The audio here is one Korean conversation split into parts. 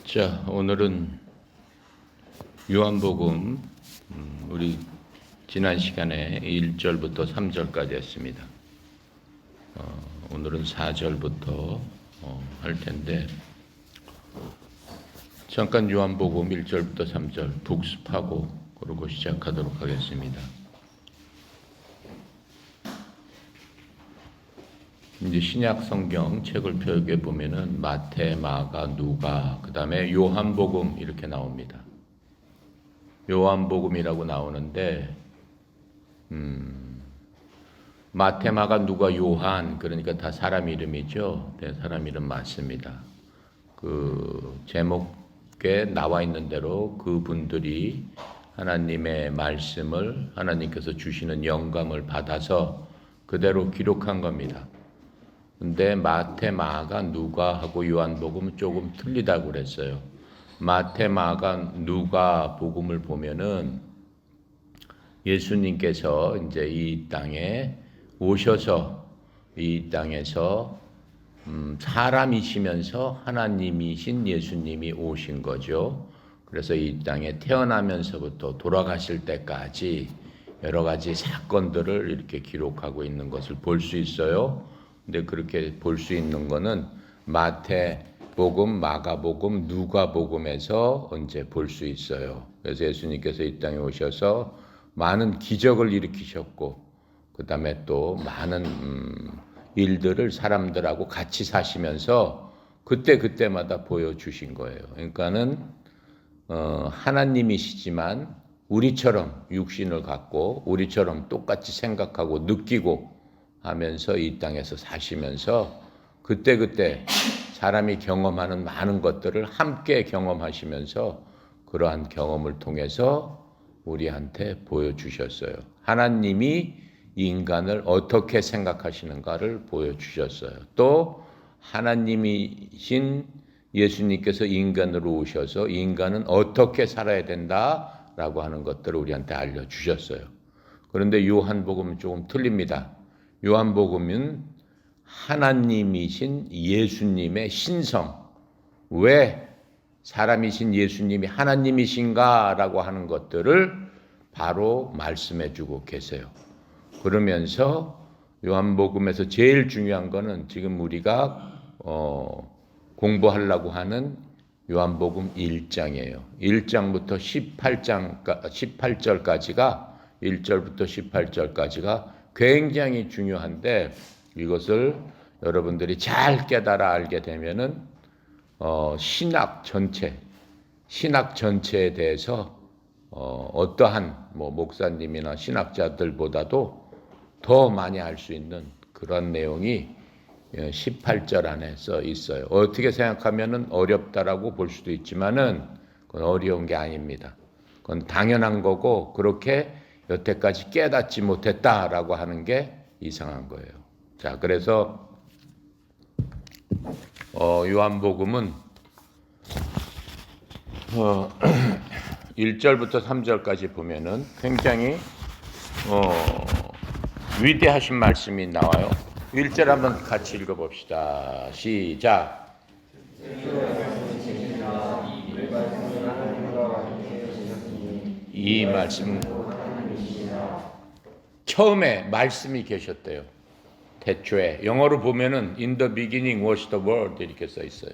자, 오늘은 요한복음 우리 지난 시간에 1절부터 3절까지 했습니다. 오늘은 4절부터 할 텐데 잠깐 요한복음 1절부터 3절 복습하고 그러고 시작하도록 하겠습니다. 이제 신약 성경 책을 펴게 보면은 마태, 마가, 누가, 그 다음에 요한복음 이렇게 나옵니다. 요한복음이라고 나오는데, 마태, 마가, 누가, 요한, 그러니까 다 사람 이름이죠. 네, 사람 이름 맞습니다. 그 제목에 나와 있는 대로 그분들이 하나님의 말씀을 하나님께서 주시는 영감을 받아서 그대로 기록한 겁니다. 근데 마태, 마가, 누가하고 요한복음은 조금 틀리다고 그랬어요. 마태, 마가, 누가 복음을 보면은 예수님께서 이제 이 땅에 오셔서 이 땅에서 사람이시면서 하나님이신 예수님이 오신 거죠. 그래서 이 땅에 태어나면서부터 돌아가실 때까지 여러 가지 사건들을 이렇게 기록하고 있는 것을 볼 수 있어요. 근데 그렇게 볼 수 있는 거는 마태복음, 마가복음, 누가복음에서 이제 볼 수 있어요. 그래서 예수님께서 이 땅에 오셔서 많은 기적을 일으키셨고, 그 다음에 또 많은 일들을 사람들하고 같이 사시면서 그때마다 보여주신 거예요. 그러니까는 하나님이시지만 우리처럼 육신을 갖고 우리처럼 똑같이 생각하고 느끼고 하면서 이 땅에서 사시면서 그때 사람이 경험하는 많은 것들을 함께 경험하시면서 그러한 경험을 통해서 우리한테 보여주셨어요. 하나님이 인간을 어떻게 생각하시는가를 보여주셨어요. 또 하나님이신 예수님께서 인간으로 오셔서 인간은 어떻게 살아야 된다라고 하는 것들을 우리한테 알려주셨어요. 그런데 요한복음은 조금 틀립니다. 요한복음은 하나님이신 예수님의 신성, 왜 사람이신 예수님이 하나님이신가라고 하는 것들을 바로 말씀해 주고 계세요. 그러면서 요한복음에서 제일 중요한 거는 지금 우리가 공부하려고 하는 요한복음 1장이에요. 1장부터 18절까지가 1절부터 18절까지가 굉장히 중요한데 이것을 여러분들이 잘 깨달아 알게 되면은 신학 전체에 대해서 어떠한 목사님이나 신학자들보다도 더 많이 알 수 있는 그런 내용이 18절 안에 써 있어요. 어떻게 생각하면은 어렵다라고 볼 수도 있지만은 그건 어려운 게 아닙니다. 그건 당연한 거고 그렇게 여태까지 깨닫지 못했다라고 하는 게 이상한 거예요. 자, 그래서 요한복음은 1절부터 3절까지 보면은 굉장히 위대하신 말씀이 나와요. 1절 한번 같이 읽어봅시다. 시작. 이 말씀 처음에 말씀이 계셨대요. 태초에 영어로 보면은 in the beginning was the word 이렇게 써 있어요.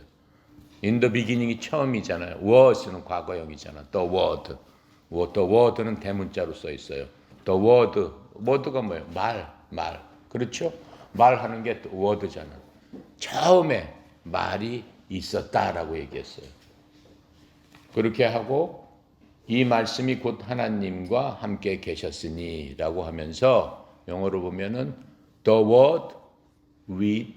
in the beginning이 처음이잖아요. was는 과거형이잖아. the word. the word는 대문자로 써 있어요. the word가 뭐예요? 말. 그렇죠? 말하는 게 word잖아. 처음에 말이 있었다라고 얘기했어요. 그렇게 하고 이 말씀이 곧 하나님과 함께 계셨으니 라고 하면서 영어로 보면은 the word with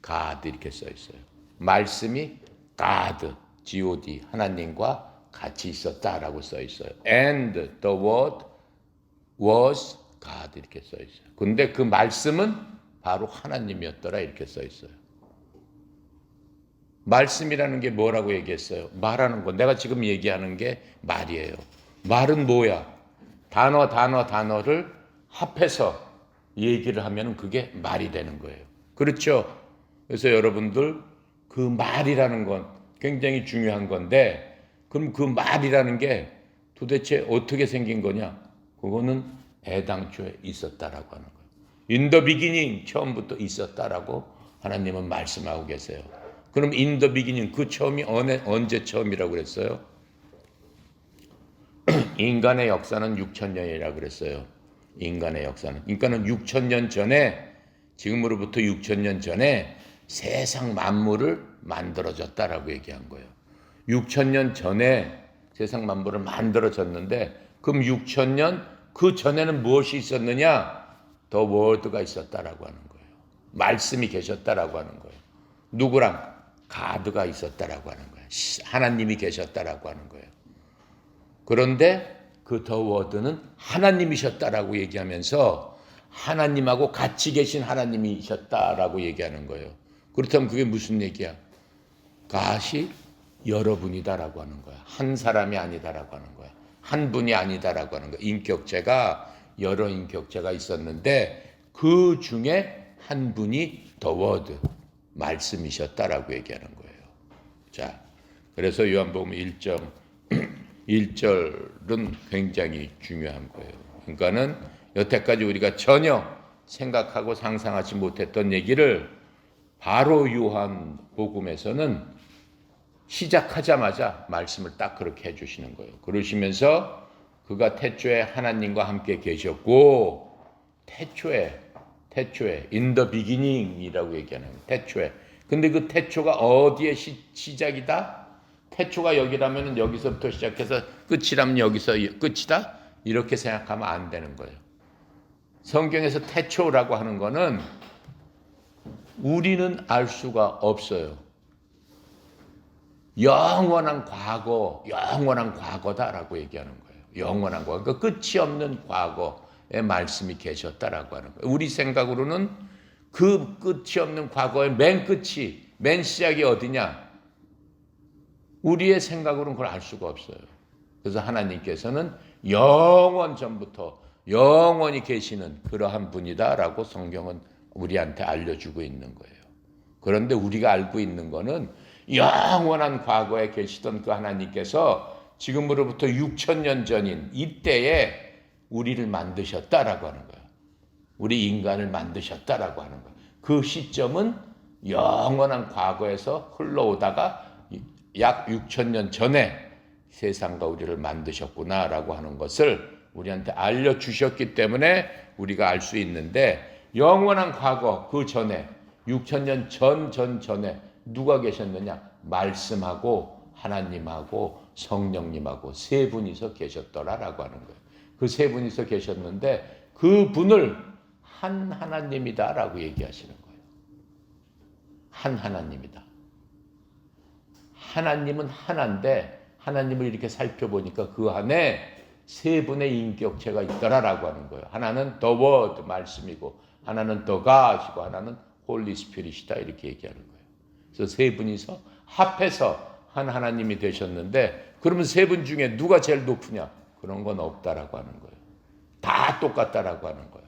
God 이렇게 써 있어요. 말씀이 God, G-O-D 하나님과 같이 있었다라고 써 있어요. And the word was God 이렇게 써 있어요. 근데 그 말씀은 바로 하나님이었더라 이렇게 써 있어요. 말씀이라는 게 뭐라고 얘기했어요? 말하는 거. 내가 지금 얘기하는 게 말이에요. 말은 뭐야? 단어를 합해서 얘기를 하면 그게 말이 되는 거예요. 그렇죠? 그래서 여러분들 그 말이라는 건 굉장히 중요한 건데 그럼 그 말이라는 게 도대체 어떻게 생긴 거냐? 그거는 애당초에 있었다라고 하는 거예요. In the beginning 처음부터 있었다라고 하나님은 말씀하고 계세요. 그럼 in the beginning 그 처음이 언제 처음이라고 그랬어요? 인간의 역사는 6,000년이라고 그랬어요. 인간의 역사는. 그러니까는 6,000년 전에 지금으로부터 6,000년 전에 세상 만물을 만들어졌다라고 얘기한 거예요. 6,000년 전에 세상 만물을 만들어졌는데 그럼 6,000년 그 전에는 무엇이 있었느냐? 더 월드가 있었다라고 하는 거예요. 말씀이 계셨다라고 하는 거예요. 누구랑? 가드가 있었다라고 하는 거예요. 하나님이 계셨다라고 하는 거예요. 그런데 그 더 워드는 하나님이셨다라고 얘기하면서 하나님하고 같이 계신 하나님이셨다라고 얘기하는 거예요. 그렇다면 그게 무슨 얘기야? 가시 여러분이다라고 하는 거야. 한 사람이 아니다라고 하는 거야. 한 분이 아니다라고 하는 거야. 인격체가 여러 인격체가 있었는데 그 중에 한 분이 더 워드 말씀이셨다라고 얘기하는 거예요. 자, 그래서 요한복음 1절은 굉장히 중요한 거예요. 그러니까는 여태까지 우리가 전혀 생각하고 상상하지 못했던 얘기를 바로 요한복음에서는 시작하자마자 말씀을 딱 그렇게 해주시는 거예요. 그러시면서 그가 태초에 하나님과 함께 계셨고 태초에 in the beginning이라고 얘기하는 거예요. 태초에. 근데 그 태초가 어디에 시작이다? 태초가 여기라면 여기서부터 시작해서 끝이라면 여기서 끝이다? 이렇게 생각하면 안 되는 거예요. 성경에서 태초라고 하는 거는 우리는 알 수가 없어요. 영원한 과거, 영원한 과거다라고 얘기하는 거예요. 영원한 과거, 그러니까 끝이 없는 과거의 말씀이 계셨다라고 하는 거예요. 우리 생각으로는 그 끝이 없는 과거의 맨 끝이, 맨 시작이 어디냐? 우리의 생각으로는 그걸 알 수가 없어요. 그래서 하나님께서는 영원 전부터 영원히 계시는 그러한 분이다라고 성경은 우리한테 알려주고 있는 거예요. 그런데 우리가 알고 있는 거는 영원한 과거에 계시던 그 하나님께서 지금으로부터 6,000년 전인 이때에 우리를 만드셨다라고 하는 거예요. 우리 인간을 만드셨다라고 하는 거예요. 그 시점은 영원한 과거에서 흘러오다가 약 6,000년 전에 세상과 우리를 만드셨구나라고 하는 것을 우리한테 알려주셨기 때문에 우리가 알 수 있는데 영원한 과거 그 전에 6,000년 전에 누가 계셨느냐? 말씀하고 하나님하고 성령님하고 세 분이서 계셨더라라고 하는 거예요. 그 세 분이서 계셨는데 그 분을 한 하나님이다라고 얘기하시는 거예요. 한 하나님이다. 하나님은 하나인데 하나님을 이렇게 살펴보니까 그 안에 세 분의 인격체가 있더라라고 하는 거예요. 하나는 The Word 말씀이고 하나는 The God이고 하나는 Holy Spirit이다 이렇게 얘기하는 거예요. 그래서 세 분이서 합해서 한 하나님이 되셨는데 그러면 세 분 중에 누가 제일 높으냐? 그런 건 없다라고 하는 거예요. 다 똑같다라고 하는 거예요.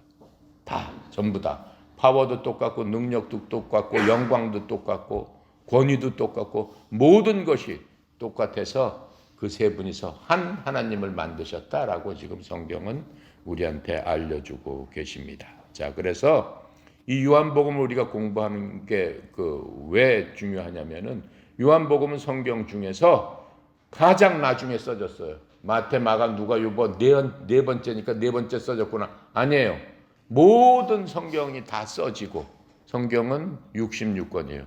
다 전부 다 파워도 똑같고 능력도 똑같고 영광도 똑같고 권위도 똑같고 모든 것이 똑같아서 그 세 분이서 한 하나님을 만드셨다라고 지금 성경은 우리한테 알려주고 계십니다. 자, 그래서 이 요한복음을 우리가 공부하는 게 왜 중요하냐면은 요한복음은 성경 중에서 가장 나중에 써졌어요. 마태, 마가, 누가, 요번 네 번째니까 네 번째 써졌구나. 아니에요. 모든 성경이 다 써지고 성경은 66권이에요.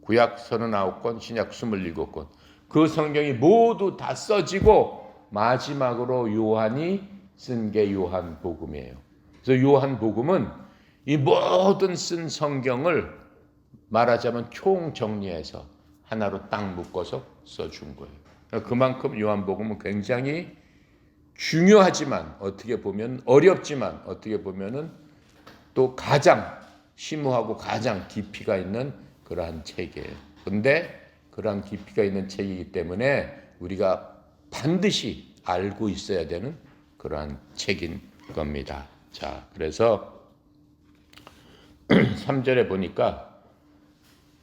구약 39권, 신약 27권. 그 성경이 모두 다 써지고 마지막으로 요한이 쓴 게 요한복음이에요. 그래서 요한복음은 이 모든 쓴 성경을 말하자면 총정리해서 하나로 딱 묶어서 써준 거예요. 그만큼 요한복음은 굉장히 중요하지만 어떻게 보면 어렵지만 어떻게 보면은 또 가장 심오하고 가장 깊이가 있는 그러한 책이에요. 근데 그러한 깊이가 있는 책이기 때문에 우리가 반드시 알고 있어야 되는 그러한 책인 겁니다. 자, 그래서 3절에 보니까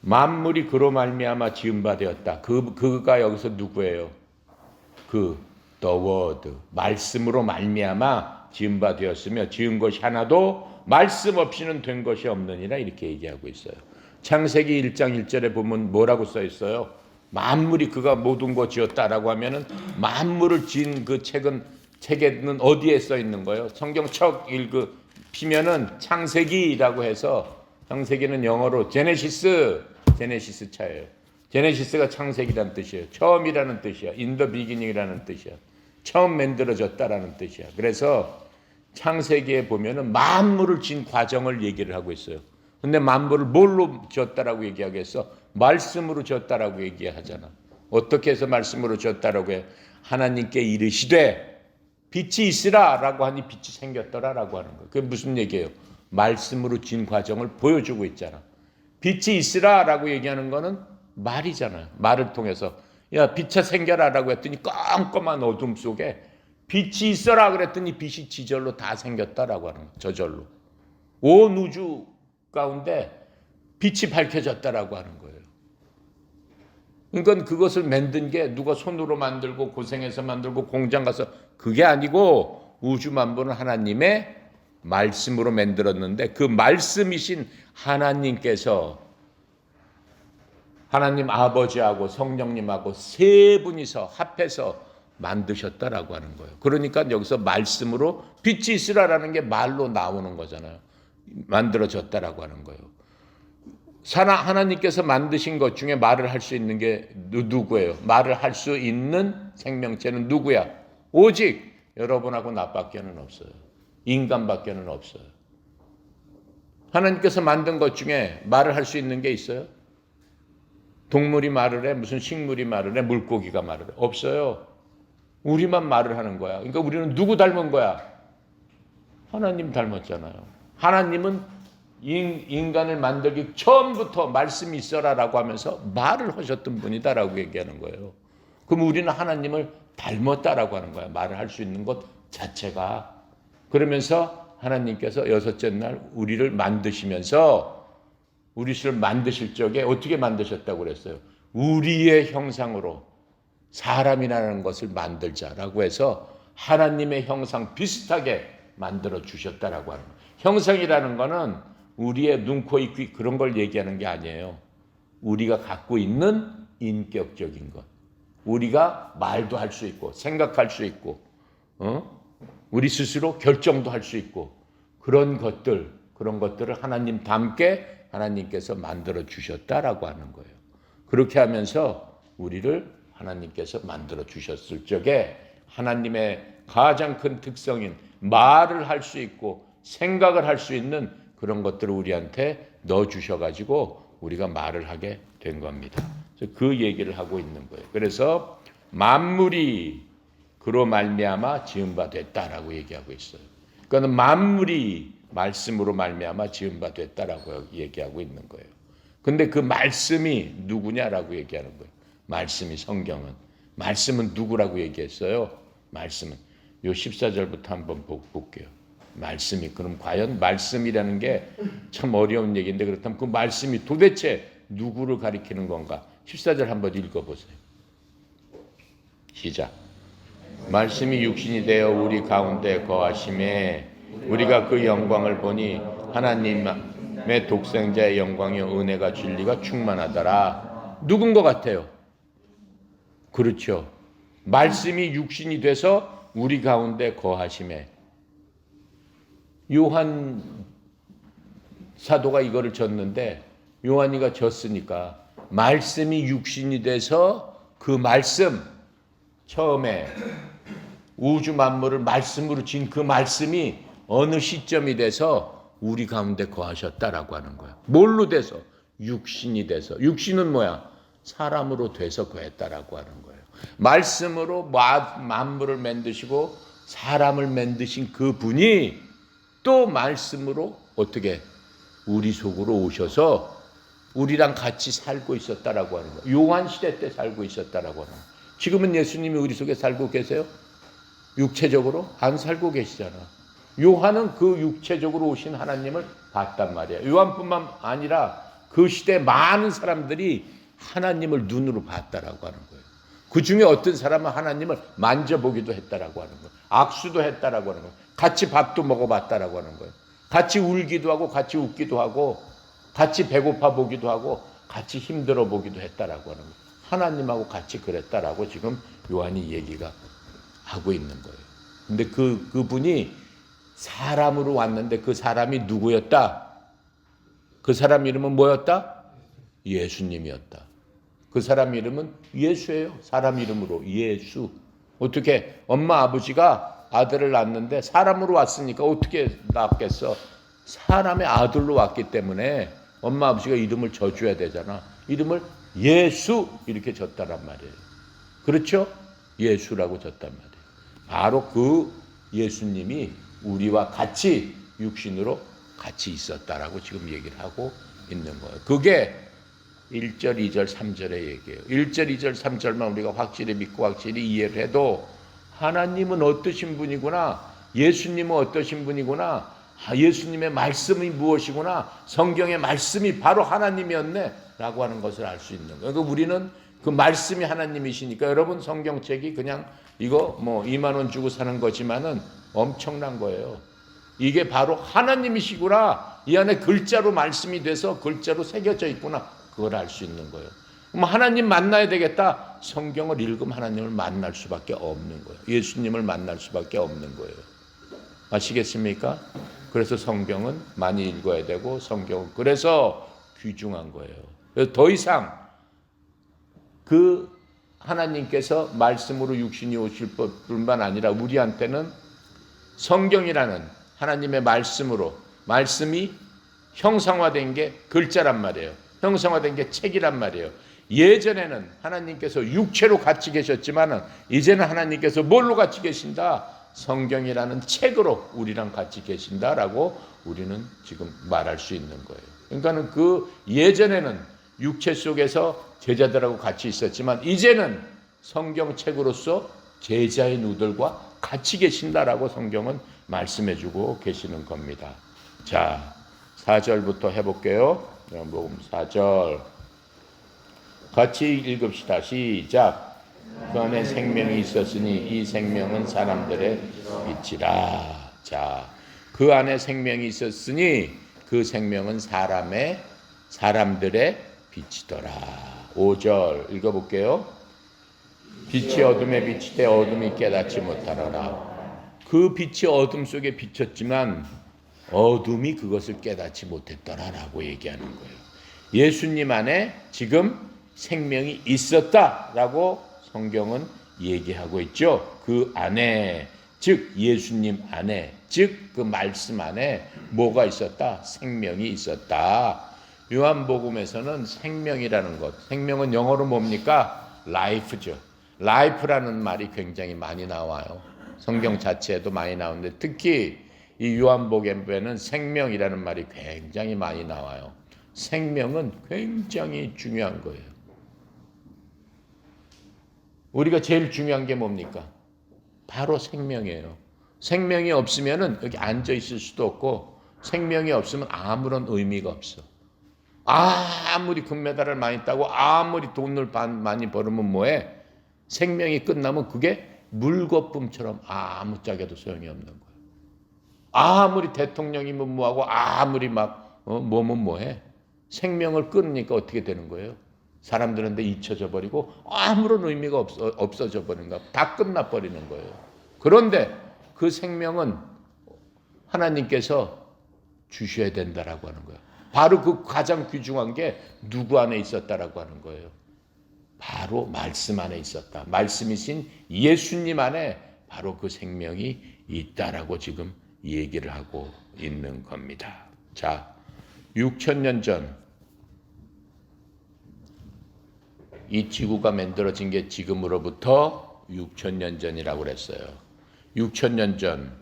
만물이 그로 말미암아 지은 바 되었다. 그가 여기서 누구예요? the word, 말씀으로 말미암아 지은 바 되었으며 지은 것이 하나도 말씀 없이는 된 것이 없느니라 이렇게 얘기하고 있어요. 창세기 1장 1절에 보면 뭐라고 써 있어요? 만물이 그가 모든 것 지었다라고 하면은 만물을 지은 그 책에는 어디에 써 있는 거예요? 성경 척 피면은 창세기라고 해서 창세기는 영어로 제네시스 차예요. 제네시스가 창세기라는 뜻이에요. 처음이라는 뜻이야. in the beginning이라는 뜻이야. 처음 만들어졌다라는 뜻이야. 그래서 창세기에 보면은 만물을 지은 과정을 얘기를 하고 있어요. 근데 만물을 뭘로 지었다라고 얘기하겠어? 말씀으로 지었다라고 얘기하잖아. 어떻게 해서 말씀으로 지었다라고 해? 하나님께 이르시되 빛이 있으라라고 하니 빛이 생겼더라라고 하는 거예요. 그게 무슨 얘기예요? 말씀으로 지은 과정을 보여주고 있잖아. 빛이 있으라라고 얘기하는 거는 말이잖아요. 말을 통해서 야 빛이 생겨라라고 했더니 깜깜한 어둠 속에 빛이 있어라 그랬더니 빛이 지절로 다 생겼다라고 하는 거예요. 저절로. 온 우주 가운데 빛이 밝혀졌다라고 하는 거예요. 그러니까 그것을 만든 게 누가 손으로 만들고 고생해서 만들고 공장 가서 그게 아니고 우주 만물은 하나님의 말씀으로 만들었는데 그 말씀이신 하나님께서 하나님 아버지하고 성령님하고 세 분이서 합해서 만드셨다라고 하는 거예요. 그러니까 여기서 말씀으로 빛이 있으라라는 게 말로 나오는 거잖아요. 만들어졌다라고 하는 거예요. 하나님께서 만드신 것 중에 말을 할 수 있는 게 누구예요? 말을 할 수 있는 생명체는 누구야? 오직 여러분하고 나밖에는 없어요. 인간밖에는 없어요. 하나님께서 만든 것 중에 말을 할 수 있는 게 있어요? 동물이 말을 해? 무슨 식물이 말을 해? 물고기가 말을 해? 없어요. 우리만 말을 하는 거야. 그러니까 우리는 누구 닮은 거야? 하나님 닮았잖아요. 하나님은 인간을 만들기 처음부터 말씀이 있어라라고 하면서 말을 하셨던 분이다라고 얘기하는 거예요. 그럼 우리는 하나님을 닮았다라고 하는 거야. 말을 할 수 있는 것 자체가. 그러면서 하나님께서 여섯째 날 우리를 만드시면서 우리를 만드실 적에 어떻게 만드셨다고 그랬어요? 우리의 형상으로 사람이라는 것을 만들자라고 해서 하나님의 형상 비슷하게 만들어 주셨다라고 하는 거예요. 형상이라는 거는 우리의 눈, 코, 입, 귀 그런 걸 얘기하는 게 아니에요. 우리가 갖고 있는 인격적인 것. 우리가 말도 할 수 있고 생각할 수 있고 우리 스스로 결정도 할 수 있고 그런 것들을 하나님 닮게 하나님께서 만들어 주셨다라고 하는 거예요. 그렇게 하면서 우리를 하나님께서 만들어 주셨을 적에 하나님의 가장 큰 특성인 말을 할 수 있고 생각을 할 수 있는 그런 것들을 우리한테 넣어 주셔가지고 우리가 말을 하게 된 겁니다. 그래서 그 얘기를 하고 있는 거예요. 그래서 만물이 그로 말미암아 지은 바 됐다라고 얘기하고 있어요. 그러니까 만물이 말씀으로 말미암아 지은 바 됐다라고 얘기하고 있는 거예요. 근데 그 말씀이 누구냐라고 얘기하는 거예요. 말씀이 성경은. 말씀은 누구라고 얘기했어요? 말씀은. 요 14절부터 한번 볼게요. 말씀이. 그럼 과연 말씀이라는 게 참 어려운 얘기인데 그렇다면 그 말씀이 도대체 누구를 가리키는 건가? 14절 한번 읽어보세요. 시작. 말씀이 육신이 되어 우리 가운데 거하심에 우리가 그 영광을 보니 하나님의 독생자의 영광이요 은혜가 진리가 충만하더라. 누군 것 같아요? 그렇죠. 말씀이 육신이 돼서 우리 가운데 거하심에 요한 사도가 이거를 졌는데 요한이가 졌으니까 말씀이 육신이 돼서 그 말씀 처음에 우주 만물을 말씀으로 지은 그 말씀이 어느 시점이 돼서 우리 가운데 거하셨다라고 하는 거야. 뭘로 돼서? 육신이 돼서. 육신은 뭐야? 사람으로 돼서 거했다라고 하는 거예요. 말씀으로 만물을 만드시고 사람을 만드신 그 분이 또 말씀으로 어떻게 우리 속으로 오셔서 우리랑 같이 살고 있었다라고 하는 거예요. 요한 시대 때 살고 있었다라고 하는 거예요. 지금은 예수님이 우리 속에 살고 계세요? 육체적으로? 안 살고 계시잖아. 요한은 그 육체적으로 오신 하나님을 봤단 말이야. 요한뿐만 아니라 그 시대 많은 사람들이 하나님을 눈으로 봤다라고 하는 거예요. 그 중에 어떤 사람은 하나님을 만져보기도 했다라고 하는 거예요. 악수도 했다라고 하는 거예요. 같이 밥도 먹어봤다라고 하는 거예요. 같이 울기도 하고 같이 웃기도 하고 같이 배고파 보기도 하고 같이 힘들어 보기도 했다라고 하는 거예요. 하나님하고 같이 그랬다라고 지금 요한이 얘기가 하고 있는 거예요. 근데 그분이 사람으로 왔는데 그 사람이 누구였다? 그 사람 이름은 뭐였다? 예수님이었다. 그 사람 이름은 예수예요. 사람 이름으로 예수. 어떻게 엄마 아버지가 아들을 낳았는데 사람으로 왔으니까 어떻게 낳았겠어? 사람의 아들로 왔기 때문에 엄마 아버지가 이름을 져줘야 되잖아. 이름을 예수 이렇게 졌다란 말이에요. 그렇죠? 예수라고 졌단 말이에요. 바로 그 예수님이 우리와 같이 육신으로 같이 있었다라고 지금 얘기를 하고 있는 거예요. 그게 1절, 2절, 3절의 얘기예요. 1절, 2절, 3절만 우리가 확실히 믿고 확실히 이해를 해도 하나님은 어떠신 분이구나, 예수님은 어떠신 분이구나, 예수님의 말씀이 무엇이구나, 성경의 말씀이 바로 하나님이었네 라고 하는 것을 알 수 있는 거예요. 그러니까 우리는 그 말씀이 하나님이시니까 여러분 성경책이 그냥 이거 뭐 2만 원 주고 사는 거지만은 엄청난 거예요. 이게 바로 하나님이시구나, 이 안에 글자로 말씀이 돼서 글자로 새겨져 있구나, 그걸 알 수 있는 거예요. 그럼 하나님 만나야 되겠다. 성경을 읽으면 하나님을 만날 수밖에 없는 거예요. 예수님을 만날 수밖에 없는 거예요. 아시겠습니까? 그래서 성경은 많이 읽어야 되고 성경은 그래서 귀중한 거예요. 그래서 더 이상 그 하나님께서 말씀으로 육신이 오실 뿐만 아니라 우리한테는 성경이라는 하나님의 말씀으로, 말씀이 형상화된 게 글자란 말이에요. 형상화된 게 책이란 말이에요. 예전에는 하나님께서 육체로 같이 계셨지만 이제는 하나님께서 뭘로 같이 계신다? 성경이라는 책으로 우리랑 같이 계신다라고 우리는 지금 말할 수 있는 거예요. 그러니까는 그 예전에는 육체 속에서 제자들하고 같이 있었지만 이제는 성경책으로서 제자인 우들과 같이 계신다라고 성경은 말씀해주고 계시는 겁니다. 자, 4절부터 해볼게요. 요한복음 4절 같이 읽읍시다. 시작. 그 안에 생명이 있었으니 이 생명은 사람들의 빛이라. 자, 그 안에 생명이 있었으니 그 생명은 사람들의 빛이더라. 5절 읽어볼게요. 빛이 어둠에 비치되 어둠이 깨닫지 못하더라. 그 빛이 어둠 속에 비쳤지만 어둠이 그것을 깨닫지 못했더라라고 얘기하는 거예요. 예수님 안에 지금 생명이 있었다라고 성경은 얘기하고 있죠. 그 안에, 즉 예수님 안에, 즉 그 말씀 안에 뭐가 있었다? 생명이 있었다. 요한복음에서는 생명이라는 것, 생명은 영어로 뭡니까? life죠. life라는 말이 굉장히 많이 나와요. 성경 자체에도 많이 나오는데 특히 이 요한복음에는 생명이라는 말이 굉장히 많이 나와요. 생명은 굉장히 중요한 거예요. 우리가 제일 중요한 게 뭡니까? 바로 생명이에요. 생명이 없으면은 여기 앉아 있을 수도 없고 생명이 없으면 아무런 의미가 없어. 아무리 금메달을 많이 따고 아무리 돈을 많이 벌으면 뭐해? 생명이 끝나면 그게 물거품처럼 아무짝에도 소용이 없는 거예요. 아무리 대통령이면 뭐하고 아무리 막 뭐면 뭐해? 생명을 끊으니까 어떻게 되는 거예요? 사람들한테 잊혀져 버리고 아무런 의미가 없어져 버리는 거야. 다 끝나버리는 거예요. 그런데 그 생명은 하나님께서 주셔야 된다라고 하는 거예요. 바로 그 가장 귀중한 게 누구 안에 있었다라고 하는 거예요. 바로 말씀 안에 있었다. 말씀이신 예수님 안에 바로 그 생명이 있다라고 지금 얘기를 하고 있는 겁니다. 자, 6,000년 전 이 지구가 만들어진 게 지금으로부터 6,000년 전이라고 그랬어요. 6,000년 전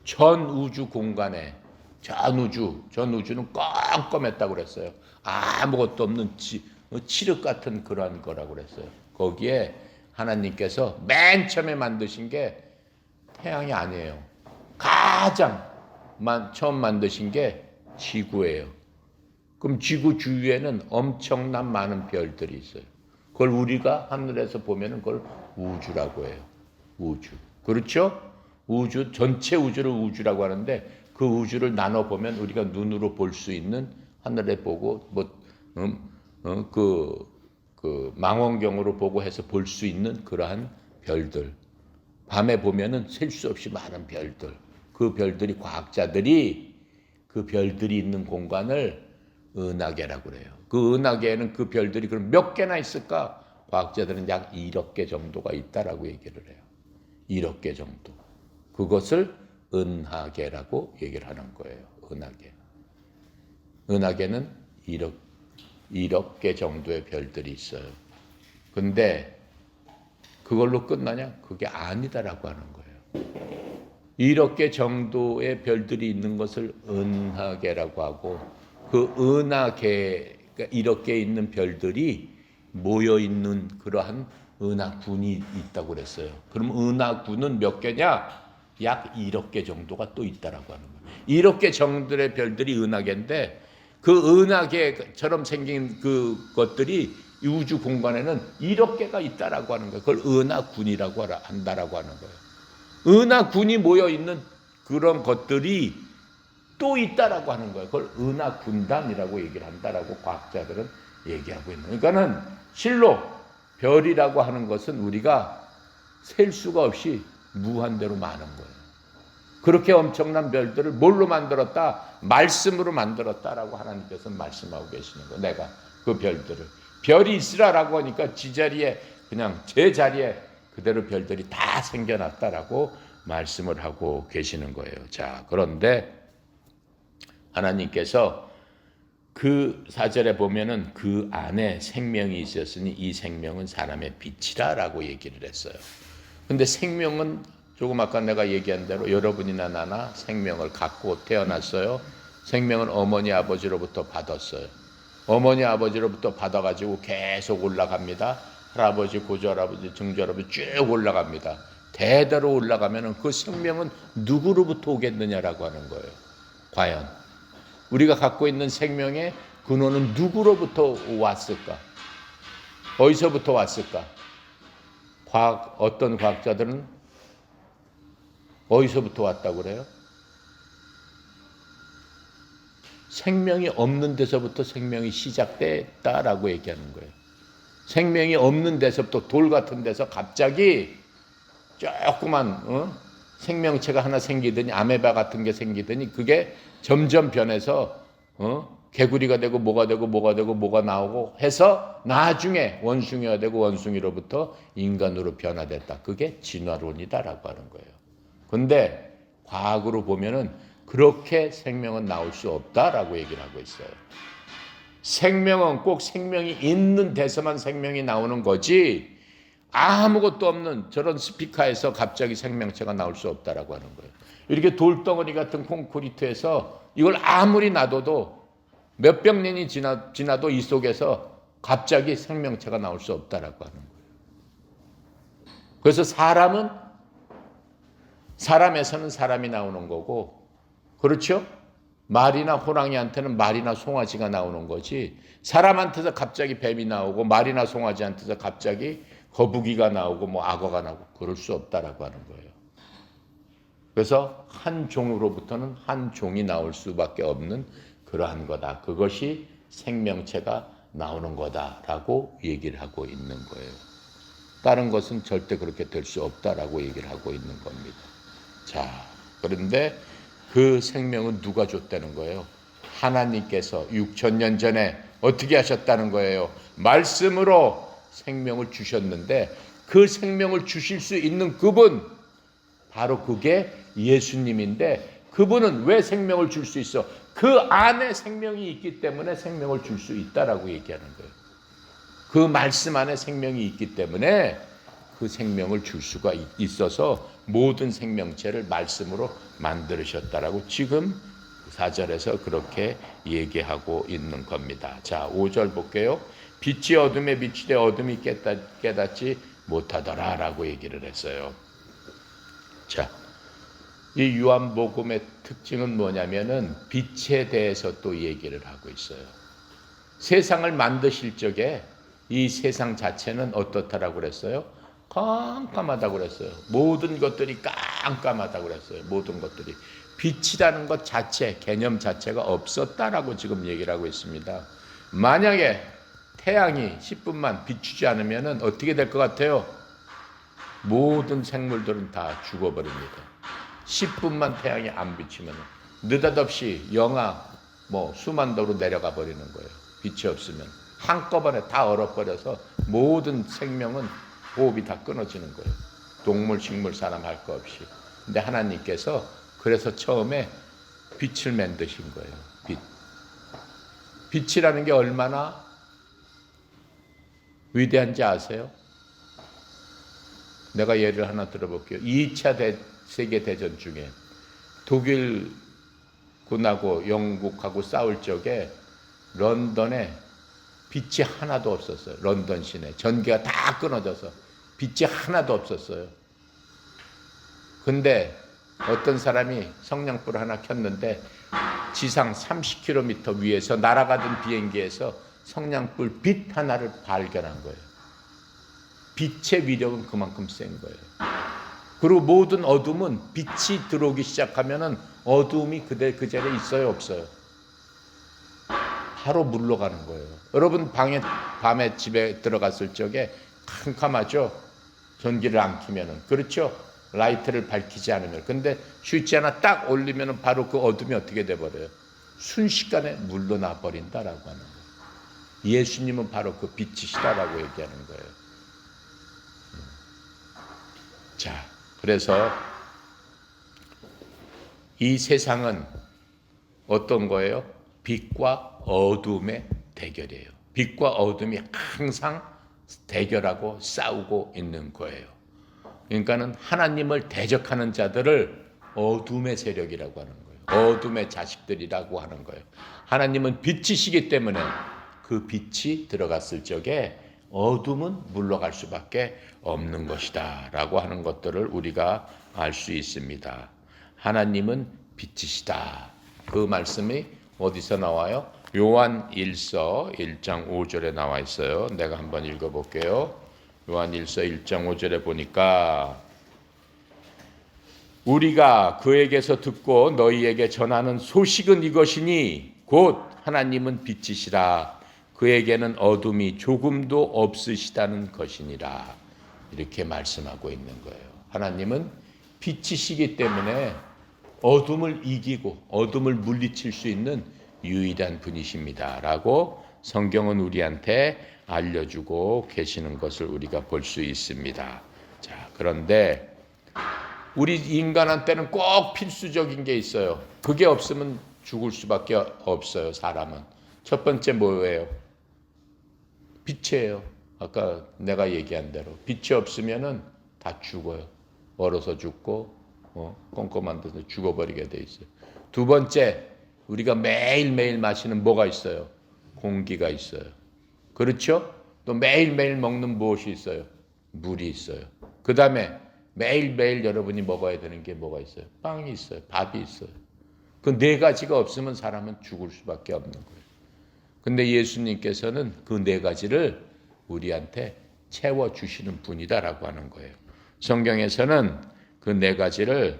전 우주 공간에 전 우주는 껌껌했다고 그랬어요. 아무것도 없는 칠흑 같은 그런 거라고 그랬어요. 거기에 하나님께서 맨 처음에 만드신 게 태양이 아니에요. 가장 처음 만드신 게 지구예요. 그럼 지구 주위에는 엄청난 많은 별들이 있어요. 그걸 우리가 하늘에서 보면은 그걸 우주라고 해요. 우주. 그렇죠? 우주, 전체 우주를 우주라고 하는데 그 우주를 나눠 보면 우리가 눈으로 볼 수 있는 하늘에 보고 그 망원경으로 보고 해서 볼 수 있는 그러한 별들. 밤에 보면은 셀 수 없이 많은 별들. 그 별들이 과학자들이 그 별들이 있는 공간을 은하계라고 그래요. 그 은하계에는 그 별들이 그럼 몇 개나 있을까? 과학자들은 약 1억 개 정도가 있다라고 얘기를 해요. 1억 개 정도. 그것을 은하계라고 얘기를 하는 거예요. 은하계. 은하계는 1억 개 정도의 별들이 있어요. 근데 그걸로 끝나냐? 그게 아니다라고 하는 거예요. 1억 개 정도의 별들이 있는 것을 은하계라고 하고 그 은하계, 그러니까 1억 개 있는 별들이 모여 있는 그러한 은하군이 있다고 그랬어요. 그럼 은하군은 몇 개냐? 약 1억 개 정도가 또 있다라고 하는 거예요. 1억 개 정도의 별들이 은하계인데 그 은하계처럼 생긴 그 것들이 우주 공간에는 1억 개가 있다라고 하는 거예요. 그걸 은하군이라고 한다라고 하는 거예요. 은하군이 모여 있는 그런 것들이 또 있다라고 하는 거예요. 그걸 은하군단이라고 얘기를 한다라고 과학자들은 얘기하고 있는 거예요. 그러니까는 실로 별이라고 하는 것은 우리가 셀 수가 없이 무한대로 많은 거예요. 그렇게 엄청난 별들을 뭘로 만들었다? 말씀으로 만들었다라고 하나님께서 말씀하고 계시는 거예요. 내가 그 별들을. 별이 있으라라고 하니까 지자리에 그냥 제 자리에 그대로 별들이 다 생겨났다라고 말씀을 하고 계시는 거예요. 자, 그런데 하나님께서 그 4절에 보면은 그 안에 생명이 있었으니 이 생명은 사람의 빛이라라고 얘기를 했어요. 근데 생명은 조금 아까 내가 얘기한 대로 여러분이나 나나 생명을 갖고 태어났어요. 생명은 어머니 아버지로부터 받았어요. 어머니 아버지로부터 받아가지고 계속 올라갑니다. 할아버지, 고조할아버지, 증조할아버지 쭉 올라갑니다. 대대로 올라가면은 그 생명은 누구로부터 오겠느냐라고 하는 거예요. 과연 우리가 갖고 있는 생명의 근원은 누구로부터 왔을까? 어디서부터 왔을까? 어떤 과학자들은 어디서부터 왔다고 그래요? 생명이 없는 데서부터 생명이 시작됐다라고 얘기하는 거예요. 생명이 없는 데서부터 돌 같은 데서 갑자기 조그만 생명체가 하나 생기더니 아메바 같은 게 생기더니 그게 점점 변해서 개구리가 되고 뭐가 되고 뭐가 되고 뭐가 나오고 해서 나중에 원숭이가 되고 원숭이로부터 인간으로 변화됐다. 그게 진화론이다라고 하는 거예요. 근데 과학으로 보면은 그렇게 생명은 나올 수 없다라고 얘기를 하고 있어요. 생명은 꼭 생명이 있는 데서만 생명이 나오는 거지 아무것도 없는 저런 스피커에서 갑자기 생명체가 나올 수 없다라고 하는 거예요. 이렇게 돌덩어리 같은 콘크리트에서 이걸 아무리 놔둬도 몇백 년이 지나도 이 속에서 갑자기 생명체가 나올 수 없다라고 하는 거예요. 그래서 사람에서는 사람이 나오는 거고, 그렇죠? 말이나 호랑이한테는 말이나 송아지가 나오는 거지, 사람한테서 갑자기 뱀이 나오고 말이나 송아지한테서 갑자기 거북이가 나오고 뭐 악어가 나오고 그럴 수 없다라고 하는 거예요. 그래서 한 종으로부터는 한 종이 나올 수밖에 없는 그러한 거다. 그것이 생명체가 나오는 거다라고 얘기를 하고 있는 거예요. 다른 것은 절대 그렇게 될 수 없다라고 얘기를 하고 있는 겁니다. 자, 그런데 그 생명은 누가 줬다는 거예요? 하나님께서 6,000년 전에 어떻게 하셨다는 거예요? 말씀으로 생명을 주셨는데 그 생명을 주실 수 있는 그분, 바로 그게 예수님인데 그분은 왜 생명을 줄 수 있어? 그 안에 생명이 있기 때문에 생명을 줄 수 있다라고 얘기하는 거예요. 그 말씀 안에 생명이 있기 때문에 그 생명을 줄 수가 있어서 모든 생명체를 말씀으로 만들으셨다라고 지금 4절에서 그렇게 얘기하고 있는 겁니다. 자, 5절 볼게요. 빛이 어둠에 비치되 어둠이 깨닫지 못하더라라고 얘기를 했어요. 자, 이 요한복음의 특징은 뭐냐면은 빛에 대해서 또 얘기를 하고 있어요. 세상을 만드실 적에 이 세상 자체는 어떻다라고 그랬어요? 깜깜하다고 그랬어요. 모든 것들이 깜깜하다고 그랬어요. 모든 것들이. 빛이라는 것 자체, 개념 자체가 없었다라고 지금 얘기를 하고 있습니다. 만약에 태양이 10분만 비추지 않으면 어떻게 될 것 같아요? 모든 생물들은 다 죽어버립니다. 10분만 태양이 안 비치면 느닷없이 영하 수만 도로 내려가 버리는 거예요. 빛이 없으면 한꺼번에 다 얼어버려서 모든 생명은 호흡이 다 끊어지는 거예요. 동물, 식물, 사람 할 거 없이. 근데 하나님께서 그래서 처음에 빛을 만드신 거예요. 빛. 빛이라는 게 얼마나 위대한지 아세요? 내가 예를 하나 들어볼게요. 2차 세계대전 중에 독일군하고 영국하고 싸울 적에 런던에 빛이 하나도 없었어요. 런던 시내. 전기가 다 끊어져서 빛이 하나도 없었어요. 근데 어떤 사람이 성냥불을 하나 켰는데 지상 30km 위에서 날아가던 비행기에서 성냥불 빛 하나를 발견한 거예요. 빛의 위력은 그만큼 센 거예요. 그리고 모든 어둠은 빛이 들어오기 시작하면은 어둠이 그 자리에 있어요, 없어요? 바로 물러가는 거예요. 여러분 밤에 집에 들어갔을 적에 캄캄하죠? 전기를 안 켜면은. 그렇죠? 라이트를 밝히지 않으면. 근데 스위치 하나 딱 올리면은 바로 그 어둠이 어떻게 돼버려요? 순식간에 물러나 버린다라고 하는 거예요. 예수님은 바로 그 빛이시다라고 얘기하는 거예요. 자, 그래서 이 세상은 어떤 거예요? 빛과 어둠의 대결이에요. 빛과 어둠이 항상 대결하고 싸우고 있는 거예요. 그러니까는 하나님을 대적하는 자들을 어둠의 세력이라고 하는 거예요. 어둠의 자식들이라고 하는 거예요. 하나님은 빛이시기 때문에 그 빛이 들어갔을 적에 어둠은 물러갈 수밖에 없는 것이다 라고 하는 것들을 우리가 알 수 있습니다. 하나님은 빛이시다. 그 말씀이 어디서 나와요? 요한 1서 1장 5절에 나와 있어요. 내가 한번 읽어볼게요. 요한 1서 1장 5절에 보니까 우리가 그에게서 듣고 너희에게 전하는 소식은 이것이니 곧 하나님은 빛이시라. 그에게는 어둠이 조금도 없으시다는 것이니라. 이렇게 말씀하고 있는 거예요. 하나님은 빛이시기 때문에 어둠을 이기고 어둠을 물리칠 수 있는 유일한 분이십니다. 라고 성경은 우리한테 알려주고 계시는 것을 우리가 볼 수 있습니다. 자, 그런데 우리 인간한테는 꼭 필수적인 게 있어요. 그게 없으면 죽을 수밖에 없어요, 사람은. 첫 번째 뭐예요? 빛이에요. 아까 내가 얘기한 대로. 빛이 없으면은 다 죽어요. 얼어서 죽고, 꼼꼼한 데서 죽어버리게 돼 있어요. 두 번째, 우리가 매일매일 마시는 뭐가 있어요? 공기가 있어요. 그렇죠? 또 매일매일 먹는 무엇이 있어요? 물이 있어요. 그 다음에 매일매일 여러분이 먹어야 되는 게 뭐가 있어요? 빵이 있어요. 밥이 있어요. 그 네 가지가 없으면 사람은 죽을 수밖에 없는 거예요. 근데 예수님께서는 그 네 가지를 우리한테 채워주시는 분이다라고 하는 거예요. 성경에서는 그 네 가지를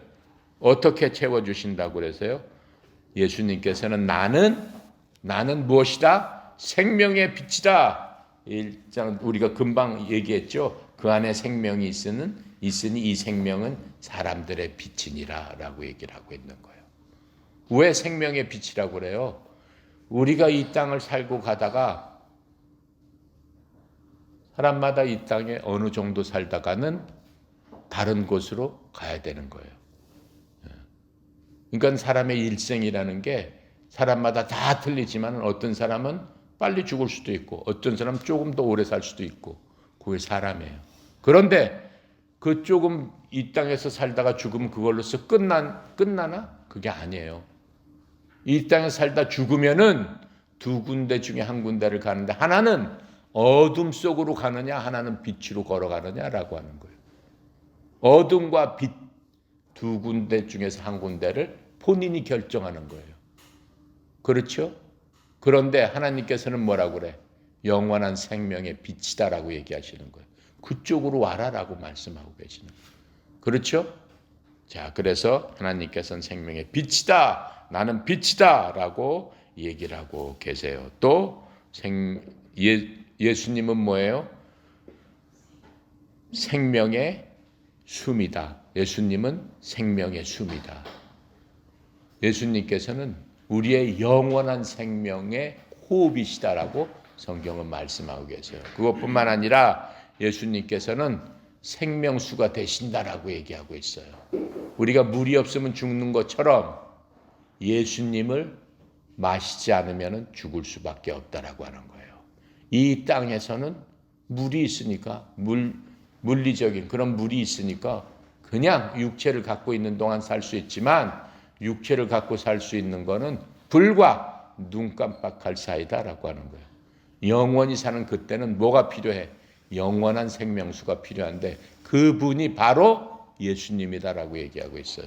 어떻게 채워주신다고 그래서요? 예수님께서는 나는 무엇이다? 생명의 빛이다. 일단 우리가 금방 얘기했죠. 그 안에 생명이 있으니 이 생명은 사람들의 빛이니라 라고 얘기를 하고 있는 거예요. 왜 생명의 빛이라고 그래요? 우리가 이 땅을 살고 가다가 사람마다 이 땅에 어느 정도 살다가는 다른 곳으로 가야 되는 거예요. 그러니까 사람의 일생이라는 게 사람마다 다 틀리지만 어떤 사람은 빨리 죽을 수도 있고 어떤 사람은 조금 더 오래 살 수도 있고 그게 사람이에요. 그런데 그 조금 이 땅에서 살다가 죽으면 그걸로서 끝나나? 그게 아니에요. 이 땅에 살다 죽으면은 두 군데 중에 한 군데를 가는데 하나는 어둠 속으로 가느냐 하나는 빛으로 걸어가느냐라고 하는 거예요. 어둠과 빛 두 군데 중에서 한 군데를 본인이 결정하는 거예요. 그렇죠? 그런데 하나님께서는 뭐라고 그래? 영원한 생명의 빛이다라고 얘기하시는 거예요. 그쪽으로 와라라고 말씀하고 계시는 거예요. 그렇죠? 자, 그래서 하나님께서는 생명의 빛이다. 나는 빛이다. 라고 얘기를 하고 계세요. 또 예수님은 뭐예요? 생명의 숨이다. 예수님은 생명의 숨이다. 예수님께서는 우리의 영원한 생명의 호흡이시다라고 성경은 말씀하고 계세요. 그것뿐만 아니라 예수님께서는 생명수가 되신다라고 얘기하고 있어요. 우리가 물이 없으면 죽는 것처럼 예수님을 마시지 않으면 죽을 수밖에 없다라고 하는 거예요. 이 땅에서는 물이 있으니까 물리적인 그런 물이 있으니까 그냥 육체를 갖고 있는 동안 살 수 있지만 육체를 갖고 살 수 있는 거는 불과 눈 깜빡할 사이다라고 하는 거예요. 영원히 사는 그때는 뭐가 필요해? 영원한 생명수가 필요한데 그분이 바로 예수님이다라고 얘기하고 있어요.